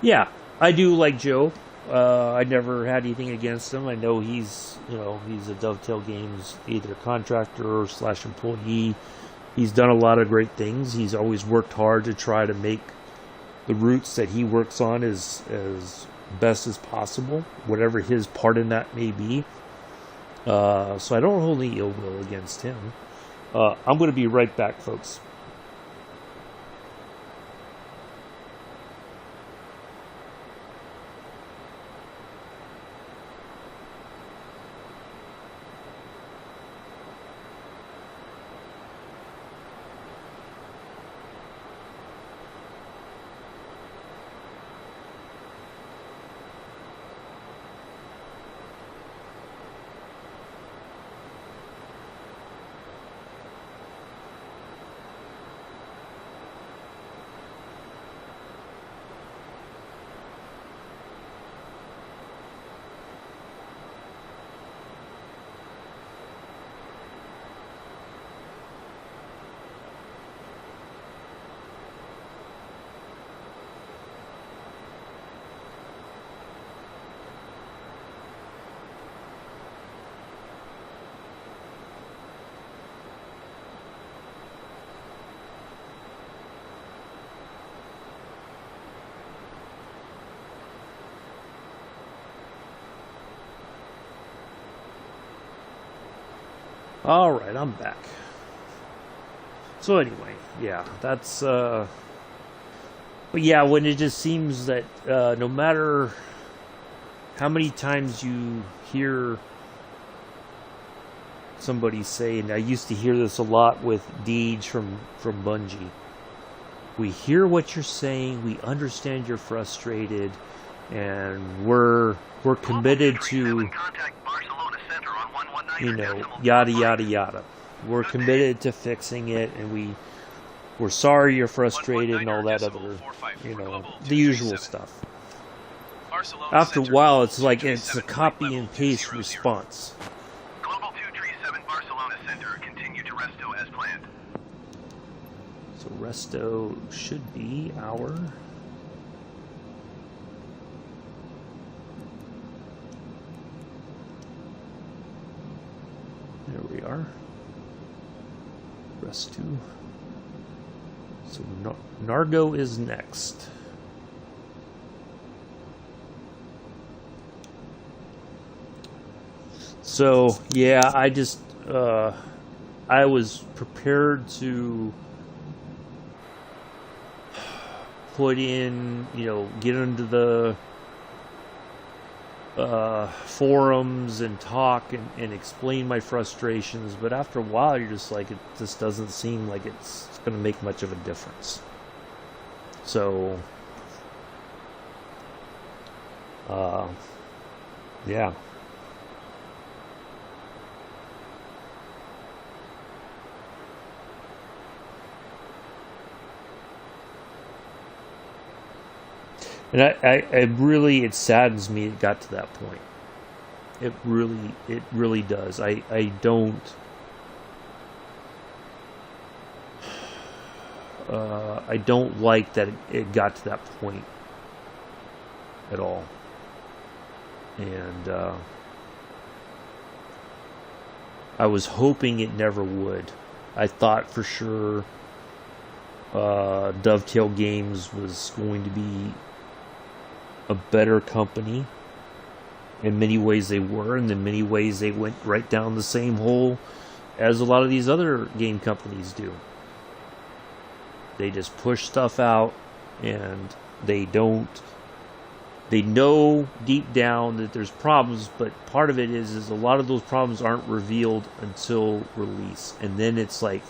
Yeah, I do like Joe. I never had anything against him. I know he's a Dovetail Games either contractor or / employee. He's done a lot of great things. He's always worked hard to try to make the routes that he works on as best as possible, whatever his part in that may be. So I don't hold any ill will against him. I'm going to be right back, folks. All right, I'm back. So anyway, yeah, that's but yeah, when it just seems that no matter how many times you hear somebody say, and I used to hear this a lot with Deej from Bungie, we hear what you're saying, we understand you're frustrated, and we're committed to, yada yada yada. We're committed to fixing it, and we're sorry you're frustrated and all that other, the usual stuff. After a while, it's like it's a copy and paste response. Global 237 Barcelona Center, continue to Resto as planned. So Resto should be our... There we are. Resto. So Nargo is next. So yeah, I just I was prepared to put in, get into the forums and talk and explain my frustrations, but after a while you're just like, it just doesn't seem like it's going to make much of a difference. So yeah. And it saddens me it got to that point. It really does. I don't like that it got to that point at all. And I was hoping it never would. I thought for sure Dovetail Games was going to be a better company. In many ways they were, and in many ways they went right down the same hole as a lot of these other game companies do. They just push stuff out, and they know deep down that there's problems, but part of it is a lot of those problems aren't revealed until release. And then it's like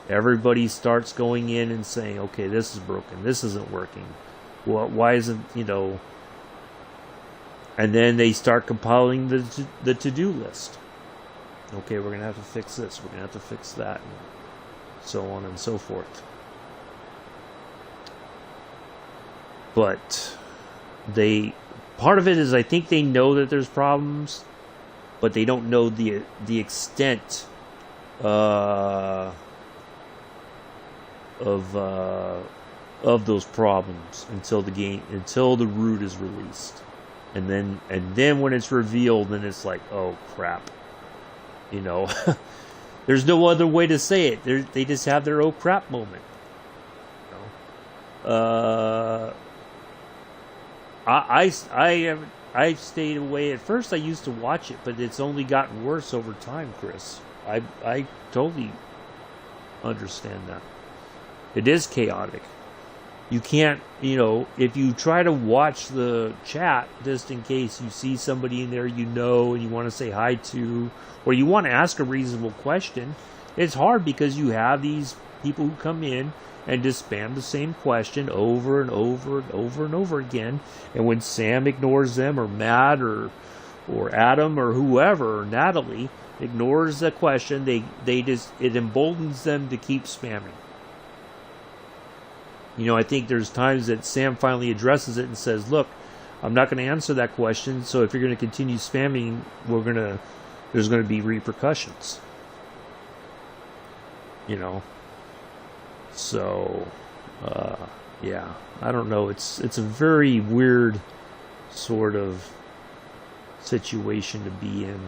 everybody starts going in and saying, okay, this is broken, this isn't working. Well, why isn't, and then they start compiling the to-do list. Okay, we're going to have to fix this, we're going to have to fix that, and so on and so forth. But part of it is I think they know that there's problems, but they don't know the extent of those problems until the root is released. And then when it's revealed, then it's like, oh crap. There's no other way to say it. They just have their oh crap moment. I've stayed away. At first I used to watch it, but it's only gotten worse over time, Chris. I totally understand that. It is chaotic. You can't, if you try to watch the chat, just in case you see somebody in there and you want to say hi to, or you want to ask a reasonable question, it's hard because you have these people who come in and just spam the same question over and over and over and over again. And when Sam ignores them, or Matt or Adam or whoever, or Natalie ignores the question, it emboldens them to keep spamming. I think there's times that Sam finally addresses it and says, look, I'm not going to answer that question, so if you're going to continue spamming, there's going to be repercussions. So, yeah, I don't know. It's a very weird sort of situation to be in.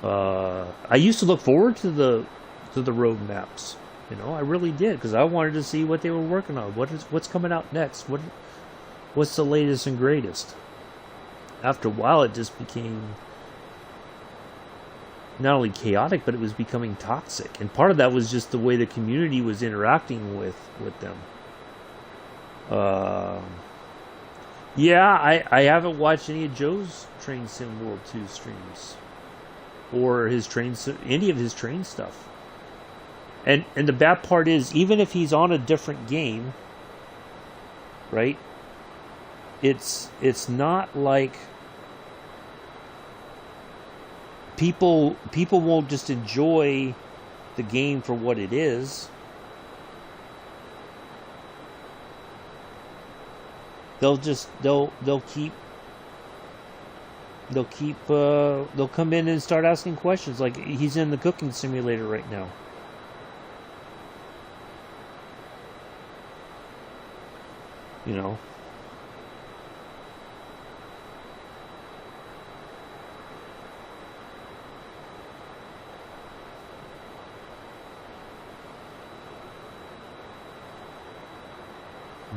I used to look forward to the roadmaps. I really did, because I wanted to see what they were working on. What's coming out next? What's the latest and greatest? After a while, it just became not only chaotic, but it was becoming toxic. And part of that was just the way the community was interacting with them. Yeah, I haven't watched any of Joe's Train Sim World 2 streams, or any of his train stuff. And the bad part is, even if he's on a different game, right? It's not like people won't just enjoy the game for what it is. They'll come in and start asking questions, like he's in the cooking simulator right now.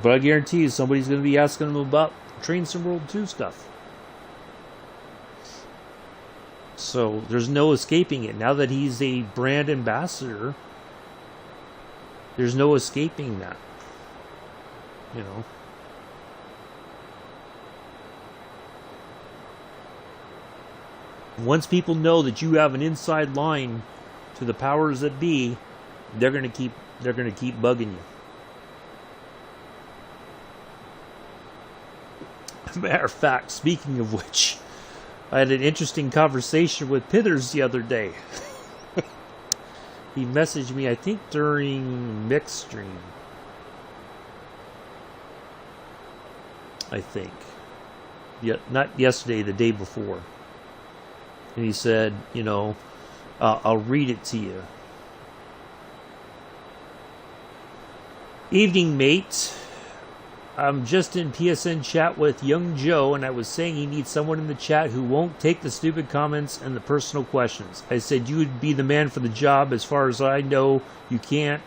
But I guarantee you somebody's going to be asking him about Train Sim World 2 stuff. So there's no escaping it. Now that he's a brand ambassador, there's no escaping that. Once people know that you have an inside line to the powers that be, they're going to keep bugging you. Matter of fact, speaking of which, I had an interesting conversation with Pithers the other day. He messaged me, I think, during Mix Stream. I think. Yeah, not yesterday, the day before. And he said, I'll read it to you. Evening, mate. I'm just in PSN chat with Young Joe, and I was saying he needs someone in the chat who won't take the stupid comments and the personal questions. I said you would be the man for the job. As far as I know, you can't.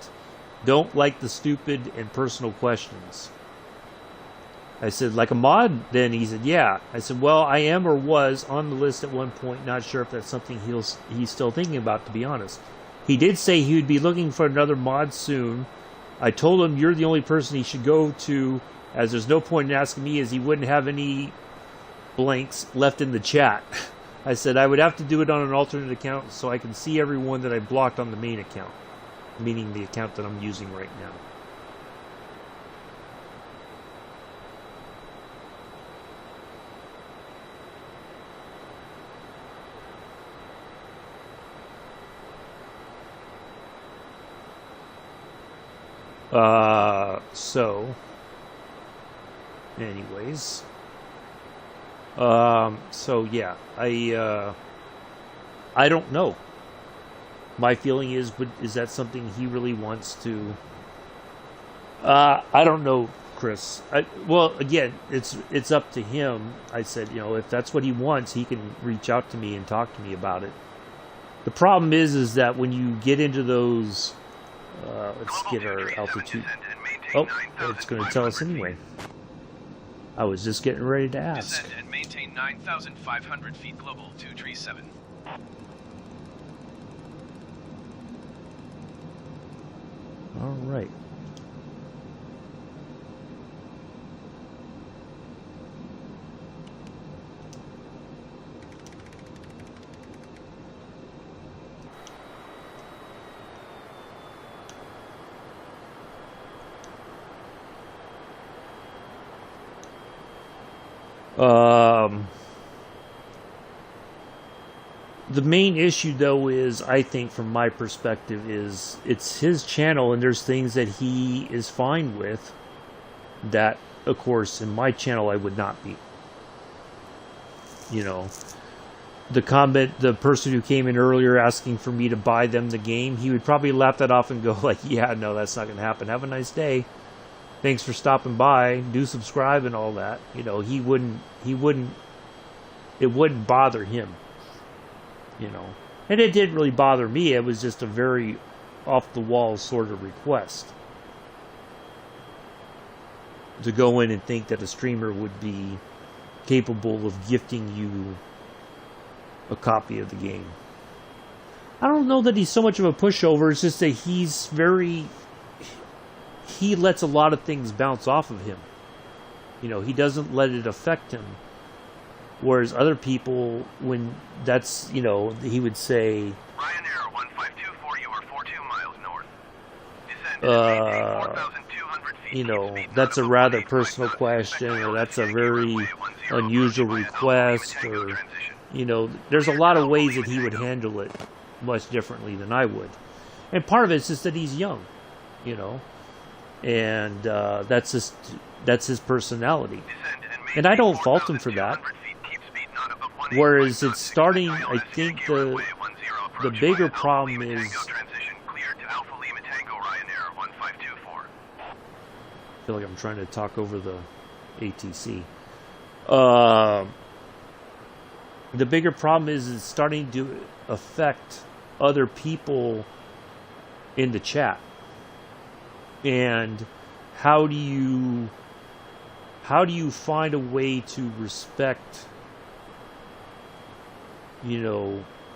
Don't like the stupid and personal questions. I said, like a mod then? He said, yeah. I said, well, I am or was on the list at one point. Not sure if that's something he's still thinking about, to be honest. He did say he would be looking for another mod soon. I told him you're the only person he should go to, as there's no point in asking me, as he wouldn't have any blanks left in the chat. I said I would have to do it on an alternate account so I can see everyone that I blocked on the main account, meaning the account that I'm using right now. So anyways, so yeah, I don't know. My feeling is that something he really wants to? I don't know, Chris. Well, again, it's up to him. I said, if that's what he wants, he can reach out to me and talk to me about it. The problem is that when you get into those, let's get our altitude. Oh, it's going to tell us anyway. I was just getting ready to ask. Descend and maintain 9,500 feet global 237. All right. The main issue, though, is, I think, from my perspective, is it's his channel, and there's things that he is fine with that, of course, in my channel I would not be. The person who came in earlier asking for me to buy them the game, he would probably laugh that off and go like, yeah, no, that's not going to happen. Have a nice day. Thanks for stopping by. Do subscribe and all that. It wouldn't bother him. And it didn't really bother me. It was just a very off-the-wall sort of request. To go in and think that a streamer would be capable of gifting you a copy of the game. I don't know that he's so much of a pushover. It's just that he lets a lot of things bounce off of him. He doesn't let it affect him. Whereas other people, when that's, he would say, Ryanair 1524, you are 42 miles north. Descend and maintain 4,200 feet. That's a rather personal question, or that's a very unusual request, or, there's a lot of ways that he would handle it much differently than I would. And part of it is just that he's young, and that's his personality. And I don't fault him for that. Whereas it's starting, I think the bigger problem is, I feel like I'm trying to talk over the ATC. The bigger problem is it's starting to affect other people in the chat. And how do you find a way to respect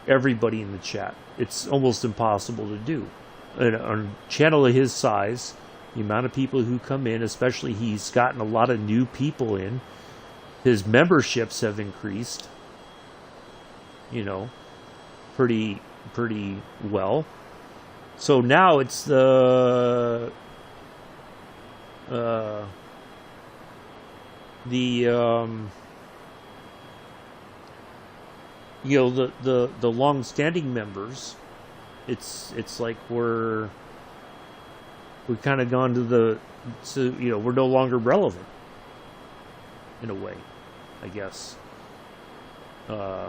everybody in the chat? It's almost impossible to do. On a channel of his size, the amount of people who come in, especially he's gotten a lot of new people in, his memberships have increased, pretty well. So now it's the long-standing members, it's like we've kind of gone to we're no longer relevant in a way, I guess. I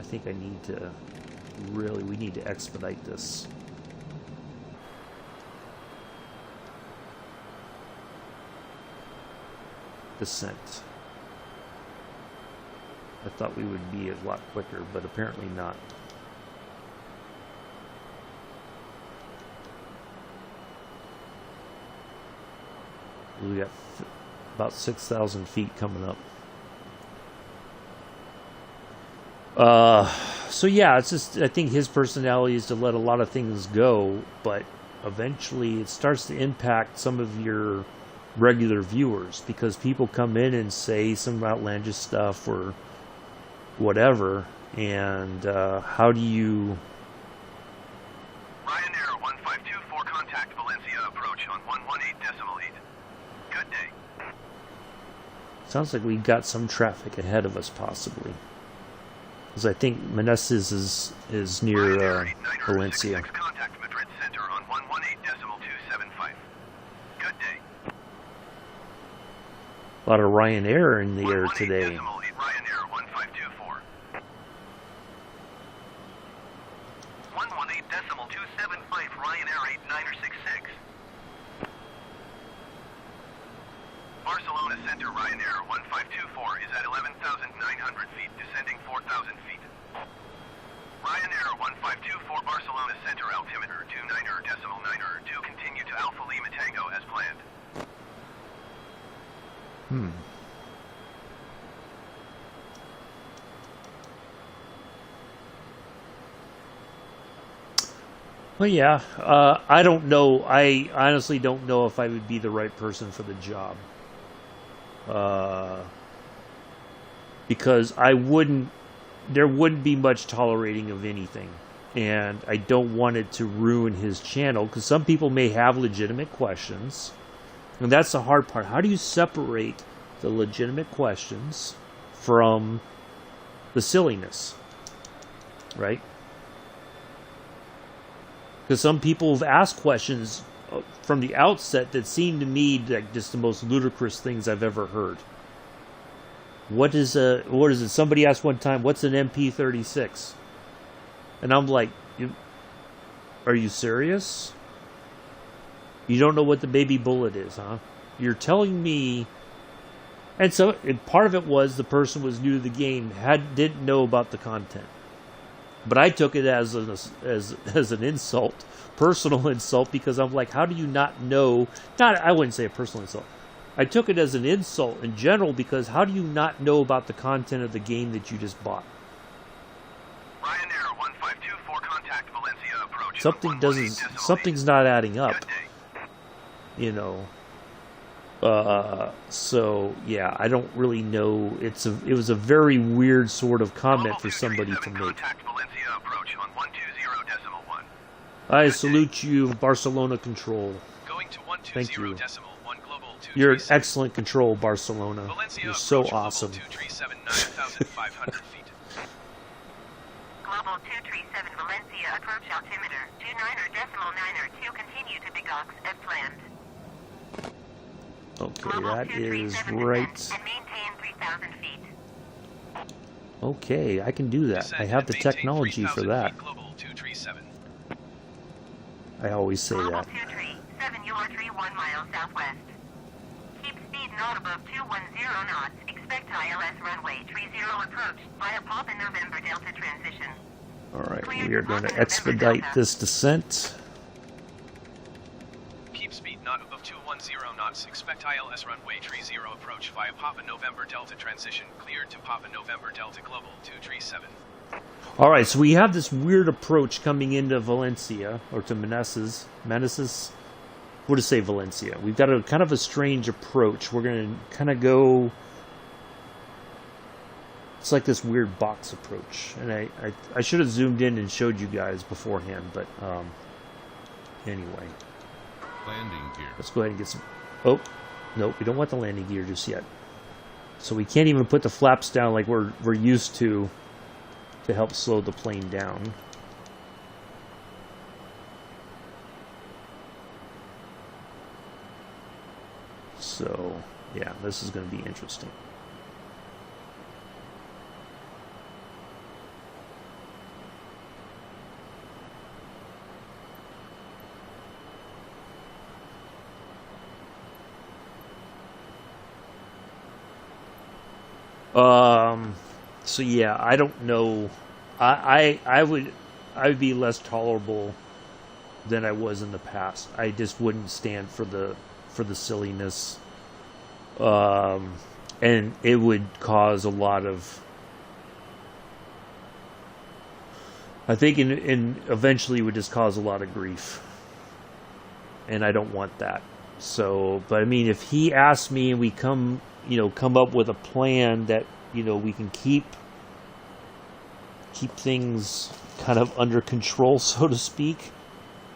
think we need to expedite this. Descent. I thought we would be a lot quicker, but apparently not. We got about 6,000 feet coming up. So yeah, it's just, I think his personality is to let a lot of things go, but eventually it starts to impact some of your regular viewers because people come in and say some outlandish stuff or whatever, and how do you... Ryanair 1524, contact Valencia approach on 118.8. Good day. Sounds like we got some traffic ahead of us, possibly. Because I think Meneses is near Valencia. Contact Madrid Center on 118.275. Good day. A lot of Ryanair in the air today. 118.8 Ryanair 1524. 118.275 Ryanair 8966. Barcelona Center Ryanair 1524 is at 11,900 feet, descending 4,000 feet. Ryanair 1524 Barcelona Center altimeter 29.902, continue to Alpha Lima Tango as planned. Well, yeah. I don't know. I honestly don't know if I would be the right person for the job. Because there wouldn't be much tolerating of anything. And I don't want it to ruin his channel, because some people may have legitimate questions. And that's the hard part. How do you separate the legitimate questions from the silliness? Right? Because some people have asked questions from the outset that seem to me like just the most ludicrous things I've ever heard. What is it? Somebody asked one time, what's an MP36? And I'm like, are you serious? You don't know what the baby bullet is, huh? You're telling me... And so part of it was the person was new to the game, didn't know about the content. But I took it as an insult, personal insult, because I'm like, how do you not know? I wouldn't say a personal insult. I took it as an insult in general, because how do you not know about the content of the game that you just bought? Ryanair 1524, contact Valencia approach. Something's not adding up. You know. So yeah, I don't really know. It was a very weird sort of comment for somebody to make. I salute you, Barcelona Control. Going to Thank you. 120.1 global 237. You're an excellent control, Barcelona. Valencia You're so approach awesome. Global 237, 9,500 feet. Global 237 Valencia approach altimeter 29.902, continue to Big Ox as planned. Okay, that is right. And maintain 3,000 feet. Okay, I can do that. Descend I have and the maintain technology for 3,000 that. feet, Global 237. I always say Global that. 237, you are 31 miles southwest. Keep speed not above 210 knots. Expect ILS runway 30 approach via Papa November Delta transition. Alright, we are going to expedite this descent. Keep speed not above 210 knots. Expect ILS runway 30 approach via Papa November Delta transition. Cleared to Papa November Delta Global 237. Alright, so we have this weird approach coming into Valencia, or to Meneses. What to say, Valencia? We've got a kind of a strange approach. We're going to kind of go... It's like this weird box approach. And I should have zoomed in and showed you guys beforehand, but anyway. Landing gear. Let's go ahead and get some... Oh, nope, we don't want the landing gear just yet. So we can't even put the flaps down like we're used to help slow the plane down. So, yeah, this is going to be interesting. So yeah, I don't know. I would be less tolerable than I was in the past. I just wouldn't stand for the silliness. And it would cause a lot of I think in eventually would just cause a lot of grief, and I don't want that. So, but I mean, if he asks me and we come up with a plan that we can keep things kind of under control, so to speak,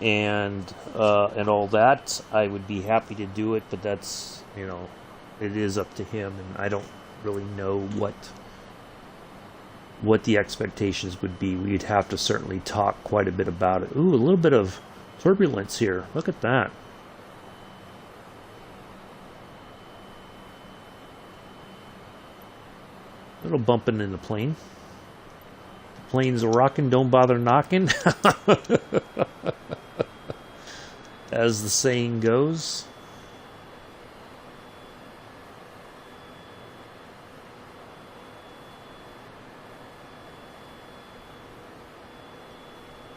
and all that, I would be happy to do it. But that's it is up to him, and I don't really know what the expectations would be. We'd have to certainly talk quite a bit about it. Ooh, a little bit of turbulence here. Look at that. A little bumping in the plane. The plane's rocking, don't bother knocking. As the saying goes.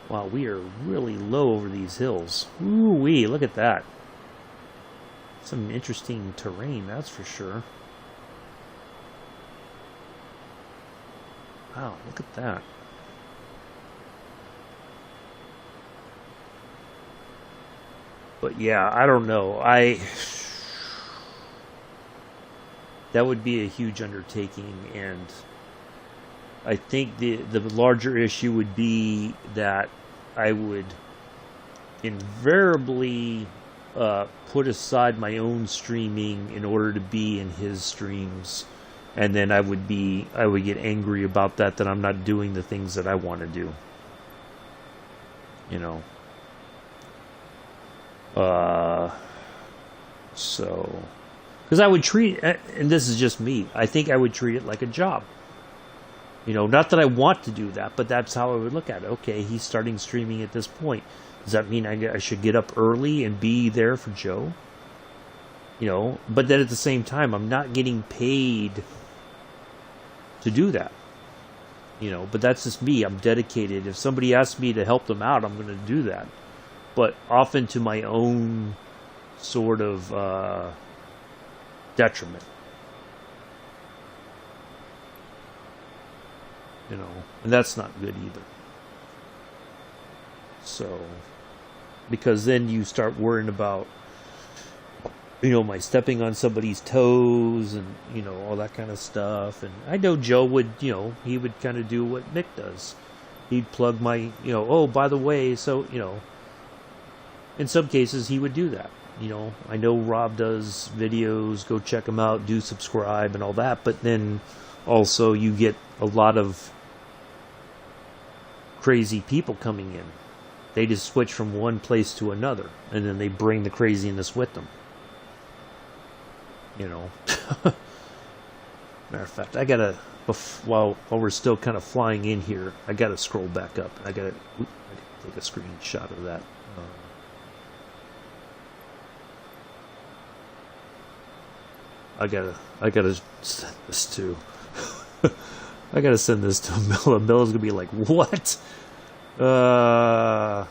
Wow, we are really low over these hills. Ooh-wee, look at that. Some interesting terrain, that's for sure. Wow, look at that. But yeah, I don't know. That would be a huge undertaking, and I think the larger issue would be that I would invariably put aside my own streaming in order to be in his streams, and then I would get angry about that I'm not doing the things that I want to do. So, because I would treat, and this is just me, I think I would treat it like a job. Not that I want to do that, but that's how I would look at it. Okay, he's starting streaming at this point. Does that mean I should get up early and be there for Joe? But then at the same time, I'm not getting paid to do that. But that's just me. I'm dedicated. If somebody asks me to help them out, I'm going to do that. But often to my own sort of detriment. And that's not good either. So, because then you start worrying about, my stepping on somebody's toes and, all that kind of stuff. And I know Joe would, he would kind of do what Nick does. He'd plug my, oh, by the way, so, in some cases he would do that. I know Rob does videos, go check him out, do subscribe and all that. But then also you get a lot of crazy people coming in. They just switch from one place to another, and then they bring the craziness with them. Matter of fact, I gotta, while we're still kind of flying in here, I gotta scroll back up. I gotta take a screenshot of that. I gotta send this to. I gotta send this to Milla. Milla's gonna be like, what? Yeah,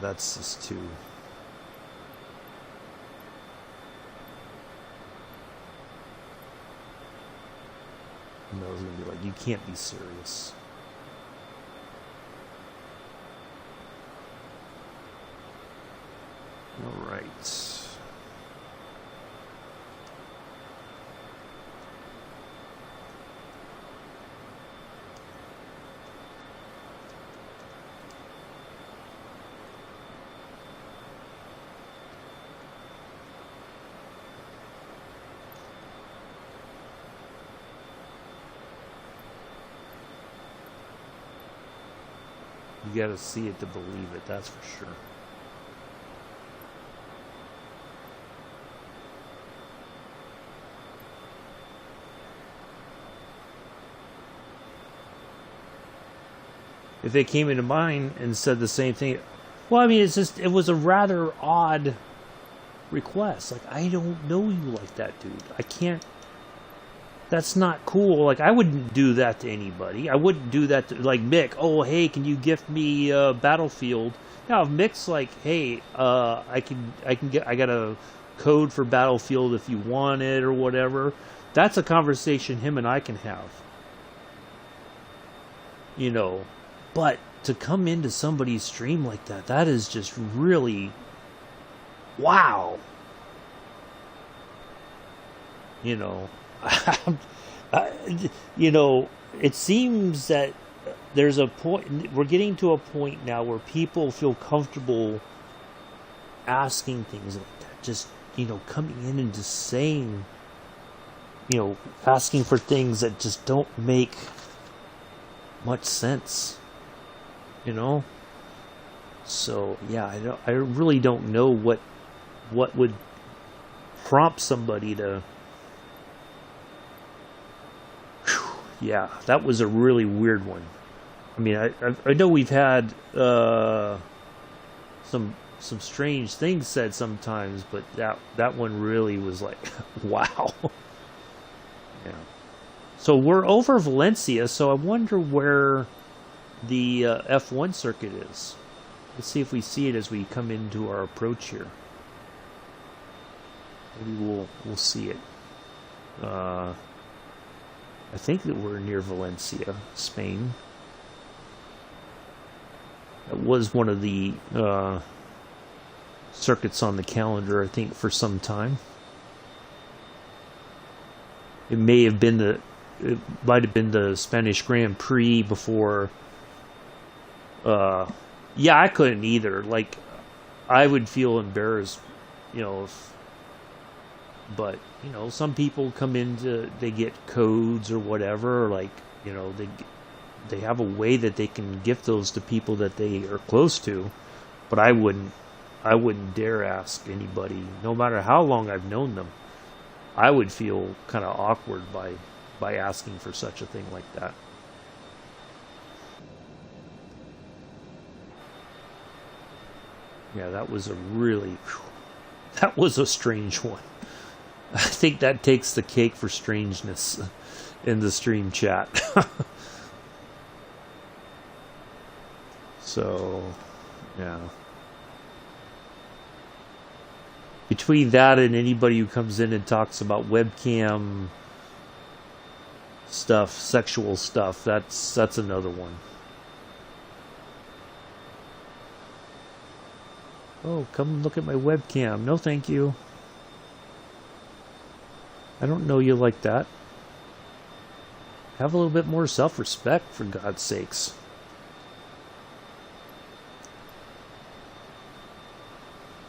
that's just too. Milla's gonna be like, you can't be serious. All right. You gotta see it to believe it, that's for sure. If they came into mine and said the same thing, well, I mean, it was a rather odd request. Like, I don't know you like that, dude. I can't. That's not cool. Like, I wouldn't do that to anybody. I wouldn't do that to, like, Mick. Oh, hey, can you gift me Battlefield? Now, if Mick's like, hey, I got a code for Battlefield if you want it or whatever. That's a conversation him and I can have. You know, but to come into somebody's stream like that, that is just really, wow. You know, you know, it seems that there's a point, we're getting to a point now where people feel comfortable asking things like that. Just, you know, coming in and just saying, you know, asking for things that just don't make much sense, you know. So yeah, I really don't know what would prompt somebody to. Whew, yeah, that was a really weird one. I mean, I know we've had some strange things said sometimes, but that one really was like, wow. Yeah. So we're over Valencia, so I wonder where the F1 circuit is. Let's see if we see it as we come into our approach here. Maybe we'll see it. I think that we're near Valencia, Spain. That was one of the circuits on the calendar, I think, for some time. It may have been it might have been the Spanish Grand Prix before. Yeah, I couldn't either. Like, I would feel embarrassed, you know, but, you know, some people come into, they get codes or whatever, or like, you know, they have a way that they can gift those to people that they are close to, but I wouldn't dare ask anybody, no matter how long I've known them. I would feel kind of awkward by asking for such a thing like that. Yeah, that was that was a strange one. I think that takes the cake for strangeness in the stream chat. So, yeah. Between that and anybody who comes in and talks about webcam stuff, sexual stuff, that's another one. Oh, come look at my webcam. No, thank you. I don't know you like that. Have a little bit more self-respect, for God's sakes.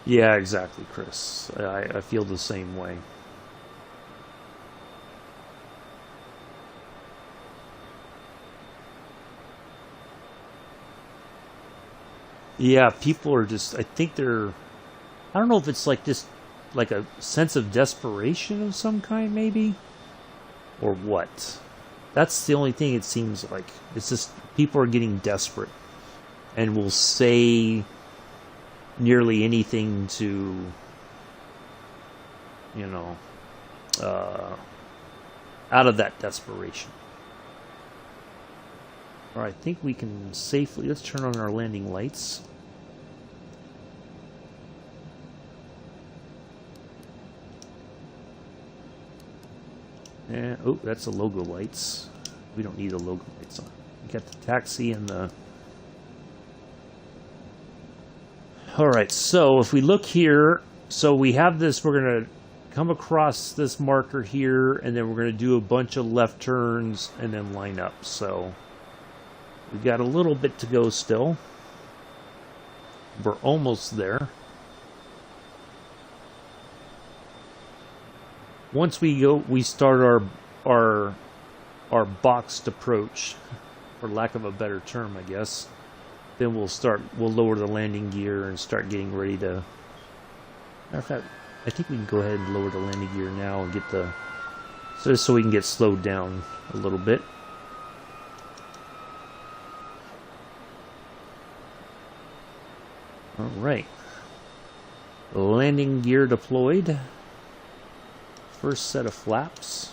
Yeah, exactly, Chris. I feel the same way. Yeah, people are just, I think they're, I don't know if it's like just like a sense of desperation of some kind, maybe, or what. That's the only thing it seems like. It's just people are getting desperate and will say nearly anything to, you know, out of that desperation. All right, I think we can safely, let's turn on our landing lights. And, oh, that's the logo lights. We don't need the logo lights on. We got the taxi and the... Alright, so if we look here, so we have this, we're going to come across this marker here, and then we're going to do a bunch of left turns and then line up. So we got a little bit to go still. We're almost there. Once we start our boxed approach, for lack of a better term, I guess, then we'll lower the landing gear and start getting ready to. Matter of fact, I think we can go ahead and lower the landing gear now and get so we can get slowed down a little bit. All right, landing gear deployed. First set of flaps.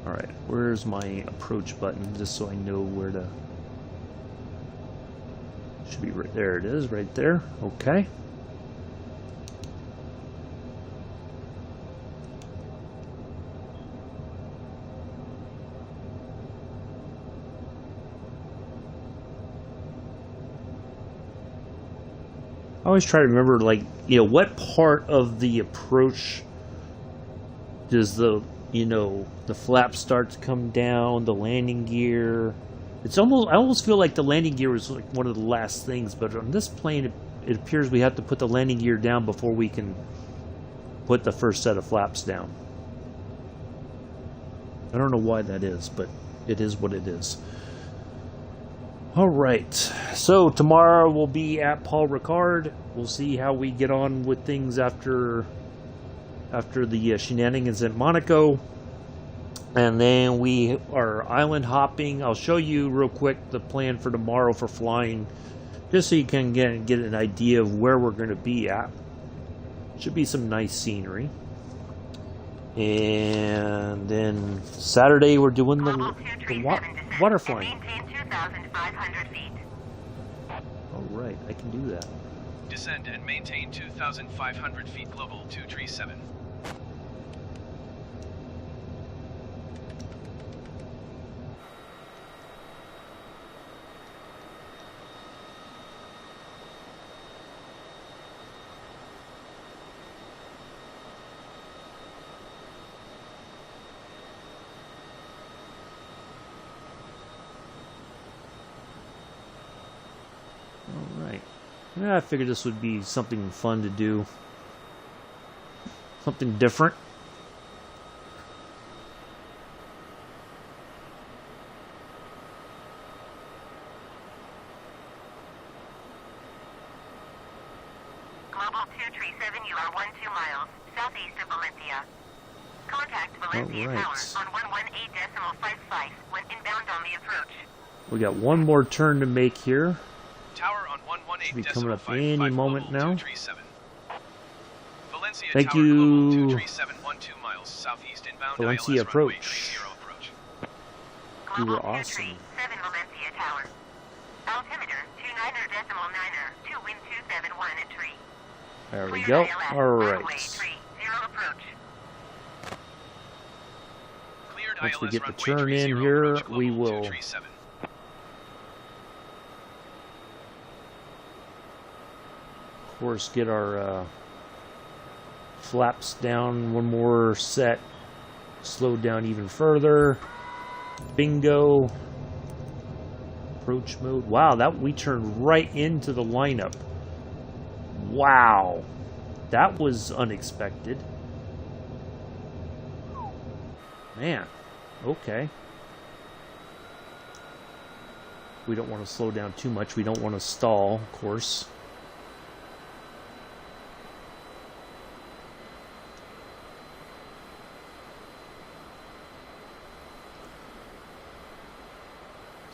Alright, where's my approach button, just so I know where to... Should be right there. It is right there. Okay. I always try to remember, like, you know, what part of the approach does the, you know, the flap start to come down, the landing gear. It's almost, I almost feel like the landing gear was like one of the last things, but on this plane, it appears we have to put the landing gear down before we can put the first set of flaps down. I don't know why that is, but it is what it is. All right, so tomorrow we'll be at Paul Ricard. We'll see how we get on with things after the shenanigans at Monaco. And then we are island hopping. I'll show you real quick the plan for tomorrow for flying, just so you can get an idea of where we're going to be at. Should be some nice scenery. And then Saturday we're doing the water flying. All right, I can do that. Descend and maintain 2,500 feet global 237. Yeah, I figured this would be something fun to do. Something different. Global 237, you are 12 miles southeast of Valencia. Contact Valencia Tower on 118.55 when inbound on the approach. We got one more turn to make here. Tower on 118. Should be coming up any moment now. Valencia Thank Tower you. Global 237, 12 miles southeast inbound. Valencia ILS approach. runway 30 approach. You were Global awesome. 237 Valencia Tower. Altimeter 29.9er to wind 271 at tree. There we Clear go. ILS, All runway right. 30 approach. Cleared Once we ILS get the runway turn 30 in here, approach, we Global will 237. of course get our flaps down one more set, slow down even further. Bingo. Approach mode. Wow, that we turned right into the lineup. Wow, that was unexpected. Man, okay. We don't want to slow down too much. We don't want to stall, of course.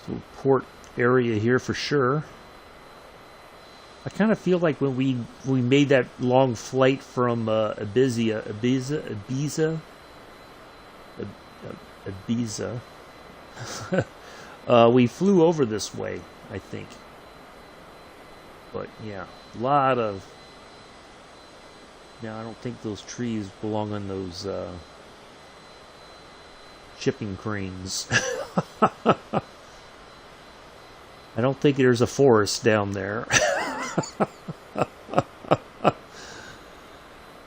So port area here for sure. I kind of feel like when we made that long flight from Ibiza, we flew over this way, I think. But yeah, a lot of. Now I don't think those trees belong on those shipping cranes. I don't think there's a forest down there.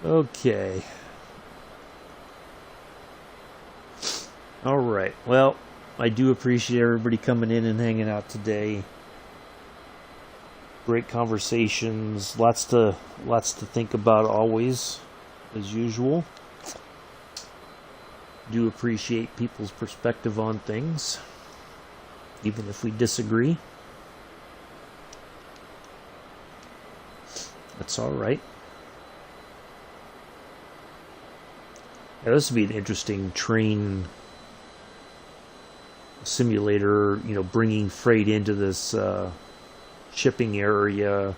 Okay. All right. Well, I do appreciate everybody coming in and hanging out today. Great conversations, lots to think about always, as usual. Do appreciate people's perspective on things, even if we disagree. That's all right. Yeah, this would be an interesting train simulator, you know, bringing freight into this shipping area.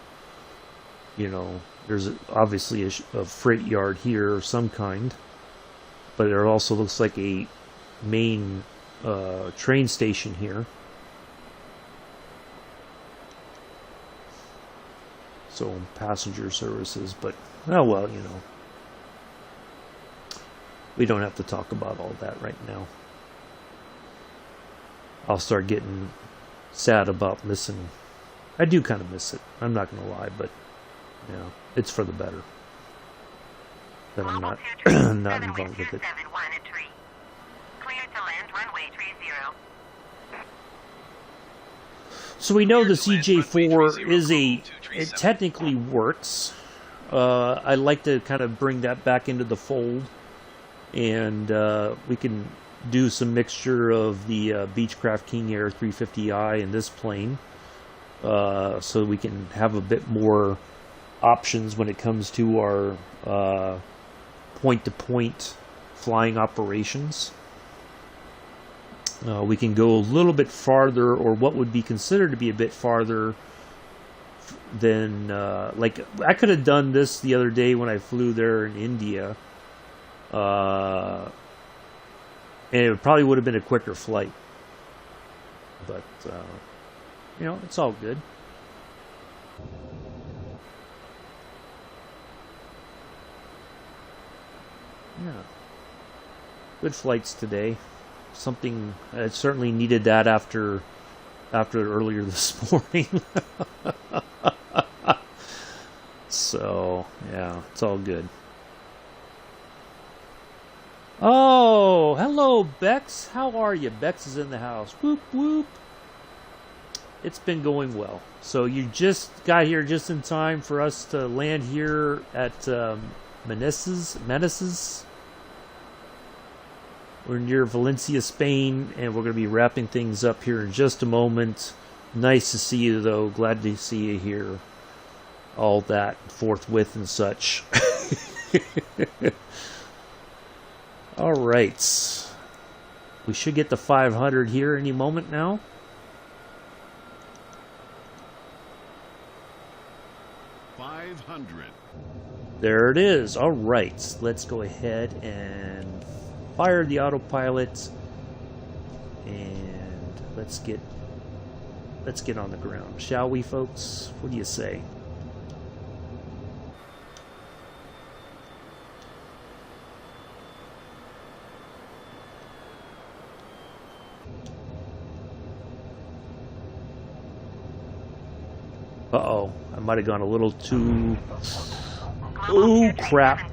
You know, there's obviously a freight yard here of some kind, but it also looks like a main train station here. its own passenger services, but oh well, you know. We don't have to talk about all that right now. I'll start getting sad about missing. I do kind of miss it. I'm not going to lie, but you know, it's for the better that I'm not not involved with it. Cleared to land runway 30. So we know the CJ4 is it technically works. I like to kind of bring that back into the fold, and we can do some mixture of the Beechcraft King Air 350i in this plane, so we can have a bit more options when it comes to our point-to-point flying operations. We can go a little bit farther, or what would be considered to be a bit farther than, like, I could have done this the other day when I flew there in India, and it probably would have been a quicker flight. But, you know, it's all good. Yeah. Good flights today. Something I certainly needed that after earlier this morning. So yeah, it's all good. Oh, hello, Bex. How are you? Bex is in the house. Whoop whoop. It's been going well. So you just got here just in time for us to land here at Meneses. We're near Valencia, Spain, and we're going to be wrapping things up here in just a moment. Nice to see you, though. Glad to see you here. All that forthwith and such. All right. We should get the 500 here any moment now. There it is. All right. Let's go ahead and fire the autopilot, and let's get on the ground, shall we, folks? What do you say? Uh-oh, I might have gone a little too... Ooh, crap.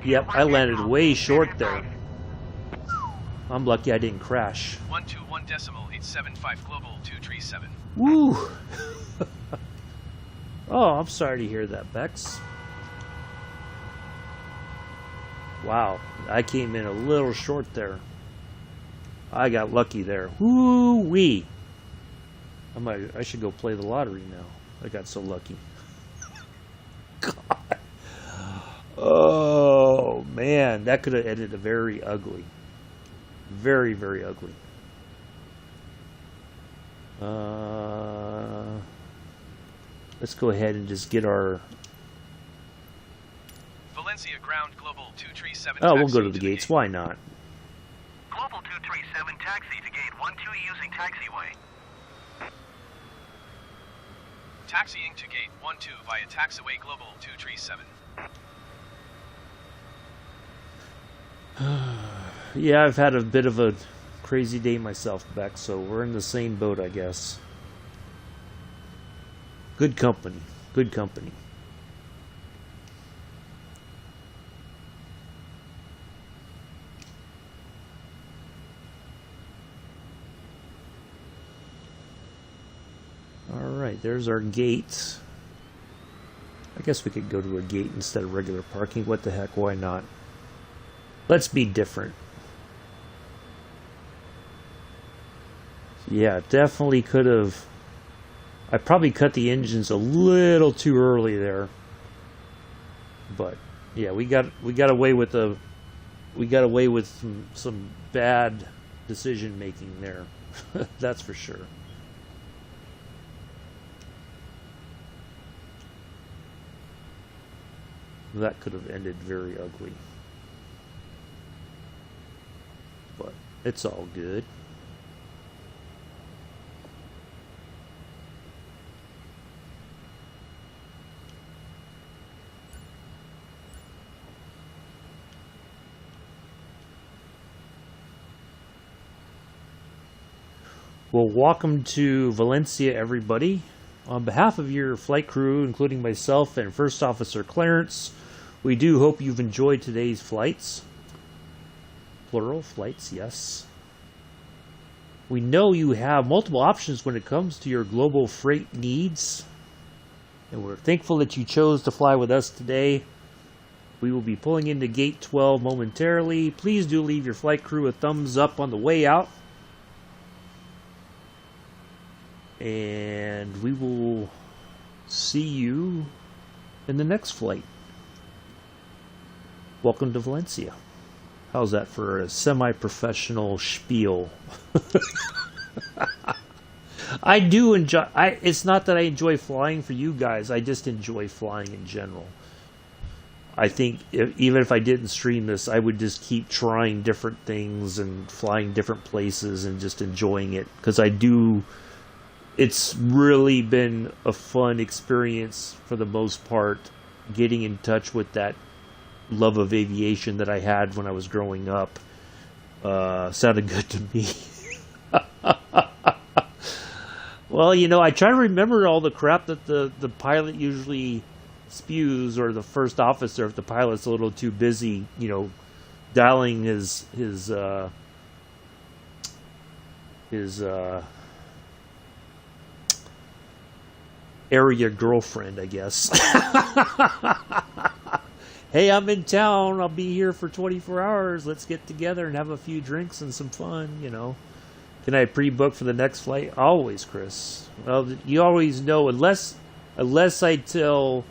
Yep, I landed way short there. I'm lucky I didn't crash. 121.875 global 237. Woo! Oh, I'm sorry to hear that, Bex. Wow, I came in a little short there. I got lucky there. Woo-wee! I should go play the lottery now. I got so lucky. God. Oh, man. That could have ended very ugly. Very, very ugly. Let's go ahead and just get our... Valencia ground global 237. Oh, we'll go to the gates. Why not? Global 237, taxi to gate 12 using taxiway. Taxiing to gate 12 via taxiway global 237. Yeah, I've had a bit of a crazy day myself, Beck, so we're in the same boat, I guess. Good company. Good company. Alright, there's our gate. I guess we could go to a gate instead of regular parking. What the heck, why not? Let's be different. Yeah, definitely could have... I probably cut the engines a little too early there. But yeah, we got away with some bad decision making there. That's for sure. That could have ended very ugly. But it's all good. Well, welcome to Valencia, everybody. On behalf of your flight crew, including myself and First Officer Clarence, we do hope you've enjoyed today's flights. Plural flights, yes. We know you have multiple options when it comes to your global freight needs, and we're thankful that you chose to fly with us today. We will be pulling into Gate 12 momentarily. Please do leave your flight crew a thumbs up on the way out. And we will see you in the next flight. Welcome to Valencia. How's that for a semi-professional spiel? I do enjoy... It's not that I enjoy flying for you guys. I just enjoy flying in general. I think even if I didn't stream this, I would just keep trying different things and flying different places and just enjoying it. Because I do... It's really been a fun experience for the most part, getting in touch with that love of aviation that I had when I was growing up. Sounded good to me. Well, you know, I try to remember all the crap that the pilot usually spews, or the first officer if the pilot's a little too busy, you know, dialing his area girlfriend, I guess. Hey, I'm in town. I'll be here for 24 hours. Let's get together and have a few drinks and some fun, you know. Can I pre-book for the next flight? Always, Chris. Well, you always know, unless I tell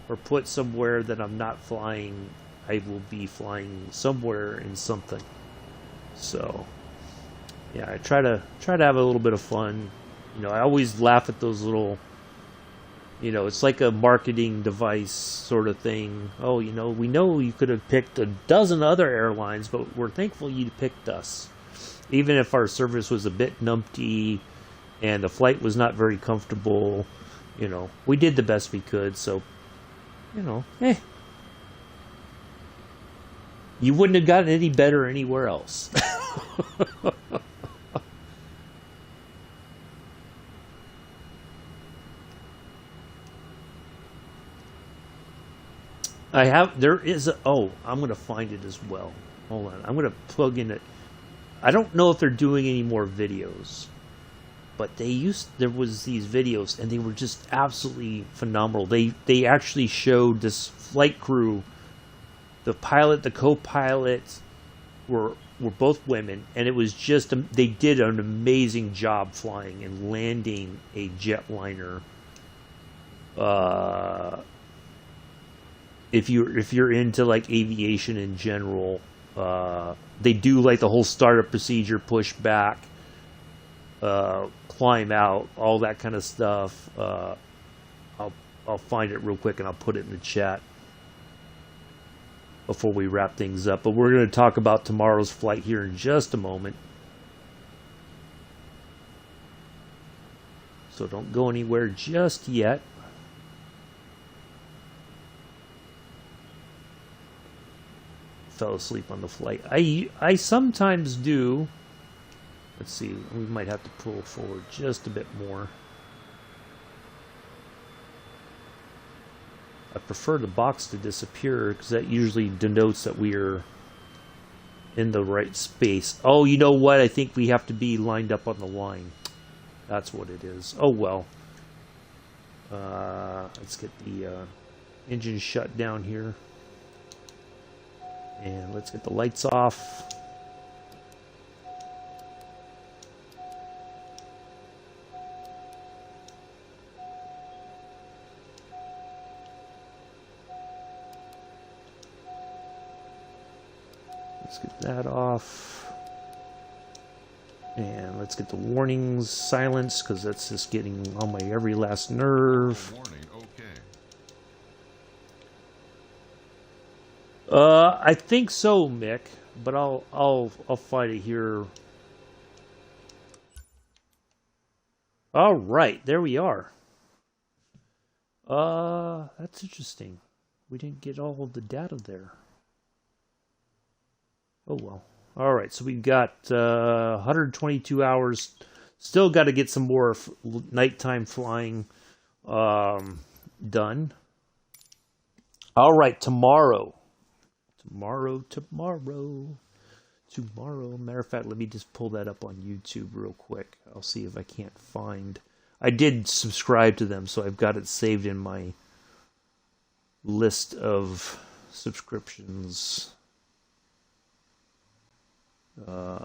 or put somewhere that I'm not flying, I will be flying somewhere in something. So, yeah, I try to have a little bit of fun. You know, I always laugh at those little... You know, it's like a marketing device sort of thing. Oh, you know, we know you could have picked a dozen other airlines, but we're thankful you picked us. Even if our service was a bit numpty and the flight was not very comfortable, you know, we did the best we could. So, you know, you wouldn't have gotten any better anywhere else. I'm going to find it as well. Hold on. I'm going to plug in it. I don't know if they're doing any more videos, but there was these videos and they were just absolutely phenomenal. They actually showed this flight crew, the pilot, the co-pilot were both women, and it was just, they did an amazing job flying and landing a jetliner. If you're into like aviation in general, they do like the whole startup procedure, push back, climb out, all that kind of stuff. I'll find it real quick and I'll put it in the chat before we wrap things up. But we're going to talk about tomorrow's flight here in just a moment. So don't go anywhere just yet. Fell asleep on the flight. I sometimes do. Let's see, we might have to pull forward just a bit more. I prefer the box to disappear because that usually denotes that we are in the right space. Oh, you know what? I think we have to be lined up on the line. That's what it is. Oh well. Let's get the engine shut down here. And let's get the lights off. Let's get that off. And let's get the warnings silenced, because that's just getting on my every last nerve. Warning, okay. I think so, Mick, but I'll find it here. All right, there we are. That's interesting. We didn't get all of the data there. Oh well. All right, so we've got 122 hours Still got to get some more nighttime flying done. All right, tomorrow. Matter of fact, let me just pull that up on YouTube real quick. I'll see if I can't find. I did subscribe to them, so I've got it saved in my list of subscriptions. I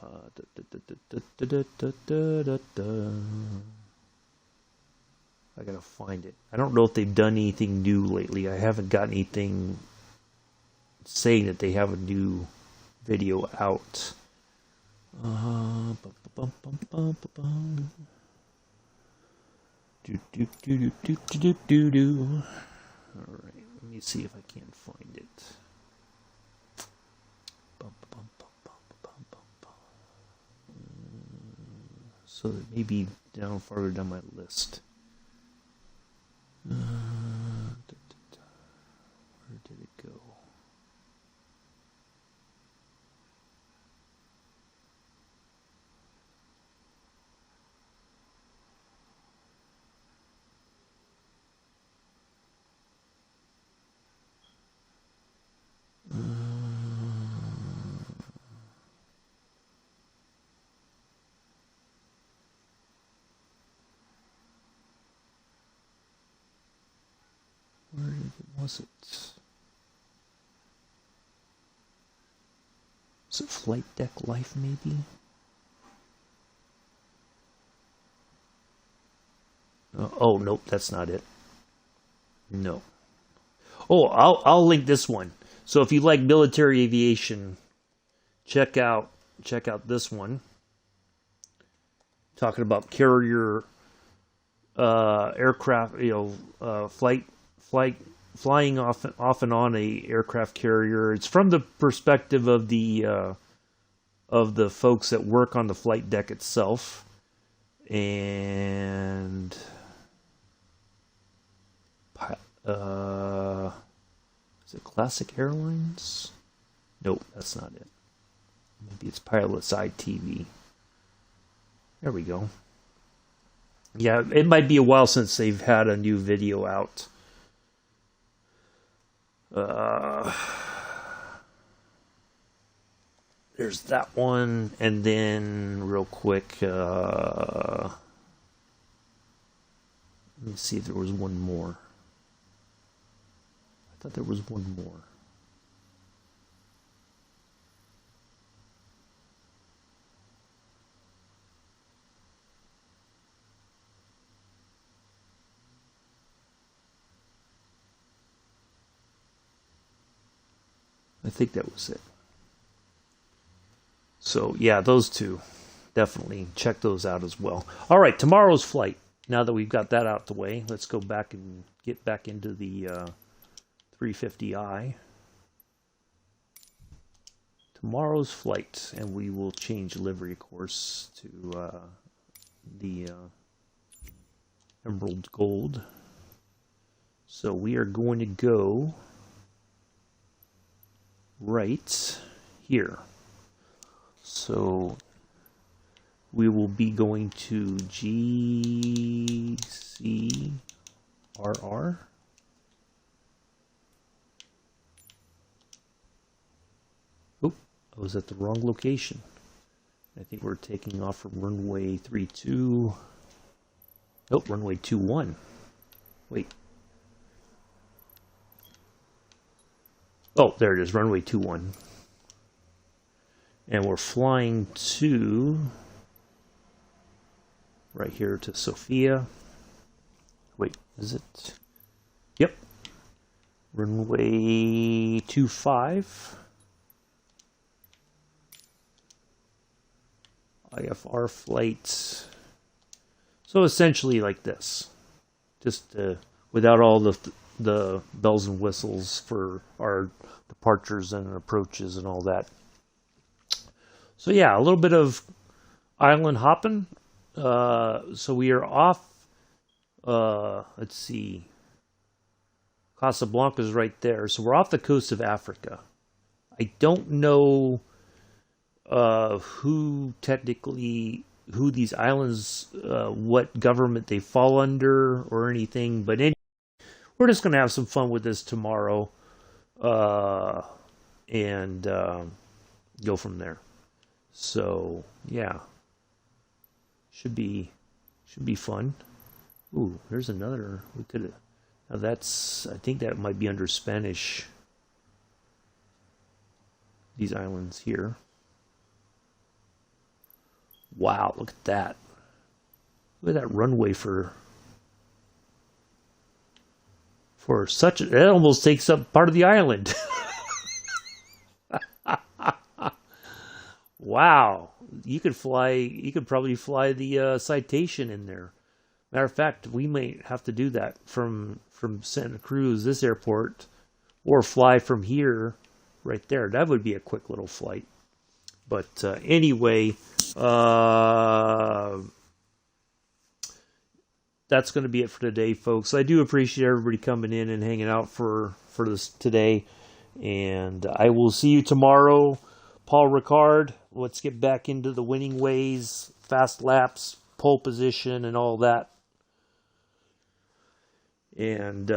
gotta find it. I don't know if they've done anything new lately. I haven't got anything saying that they have a new video out. Alright, let me see if I can't find it. So it may be down farther down my list. Where did it go? Where was it? Was it Flight Deck Life, maybe? Oh, nope, that's not it. No. Oh, I'll link this one. So if you like military aviation, check out this one. Talking about carrier aircraft, flying off and on a aircraft carrier. It's from the perspective of the folks that work on the flight deck itself, and is it Classic Airlines? Nope, that's not it. Maybe it's Pilot Side TV. There we go. Yeah, it might be a while since they've had a new video out. There's that one, and then real quick, let me see if there was one more. I thought there was one more. I think that was it. So, yeah, those two. Definitely check those out as well. All right, tomorrow's flight. Now that we've got that out the way, let's go back and get back into the 350i. Tomorrow's flight, and we will change livery, of course, to the Emerald Gold. So we are going to go right here. So we will be going to GCRR. Oh, I was at the wrong location. I think we're taking off from runway 32. Oh, runway 21. Wait. Oh, there it is, runway 21. And we're flying to right here to Sofia. Wait, is it? Yep. Runway 25. IFR flight. So essentially like this. Just without all the bells and whistles for our departures and approaches and all that. So yeah, a little bit of island hopping. So we are off, let's see, Casablanca is right there. So we're off the coast of Africa. I don't know who who these islands, what government they fall under or anything. But we're just going to have some fun with this tomorrow, and go from there. So yeah, should be fun. Ooh, there's another. We could have. Now that's. I think that might be under Spanish. These islands here. Wow, look at that. Look at that runway for such a, it almost takes up part of the island. Wow. You could probably fly the Citation in there. Matter of fact, we may have to do that from Santa Cruz, this airport, or fly from here right there. That would be a quick little flight. But anyway, that's going to be it for today, folks. I do appreciate everybody coming in and hanging out for this today. And I will see you tomorrow. Paul Ricard, let's get back into the winning ways, fast laps, pole position, and all that. And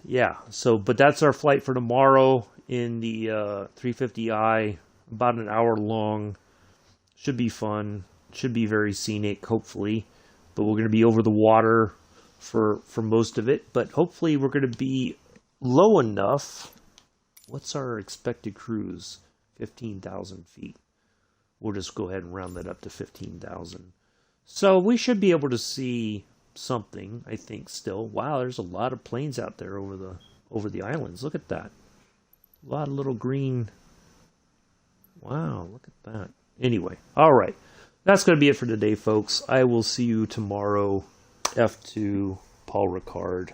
yeah, so, but that's our flight for tomorrow in the 350i, about an hour long. Should be fun, should be very scenic, hopefully. But we're going to be over the water for most of it. But hopefully we're going to be low enough. What's our expected cruise? 15,000 feet. We'll just go ahead and round that up to 15,000. So we should be able to see something, I think, still. Wow, there's a lot of planes out there over the islands. Look at that. A lot of little green. Wow, look at that. Anyway, all right. That's going to be it for today, folks. I will see you tomorrow. F2, Paul Ricard.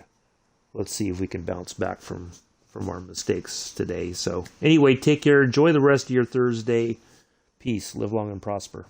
Let's see if we can bounce back from our mistakes today. So anyway, take care. Enjoy the rest of your Thursday. Peace. Live long and prosper.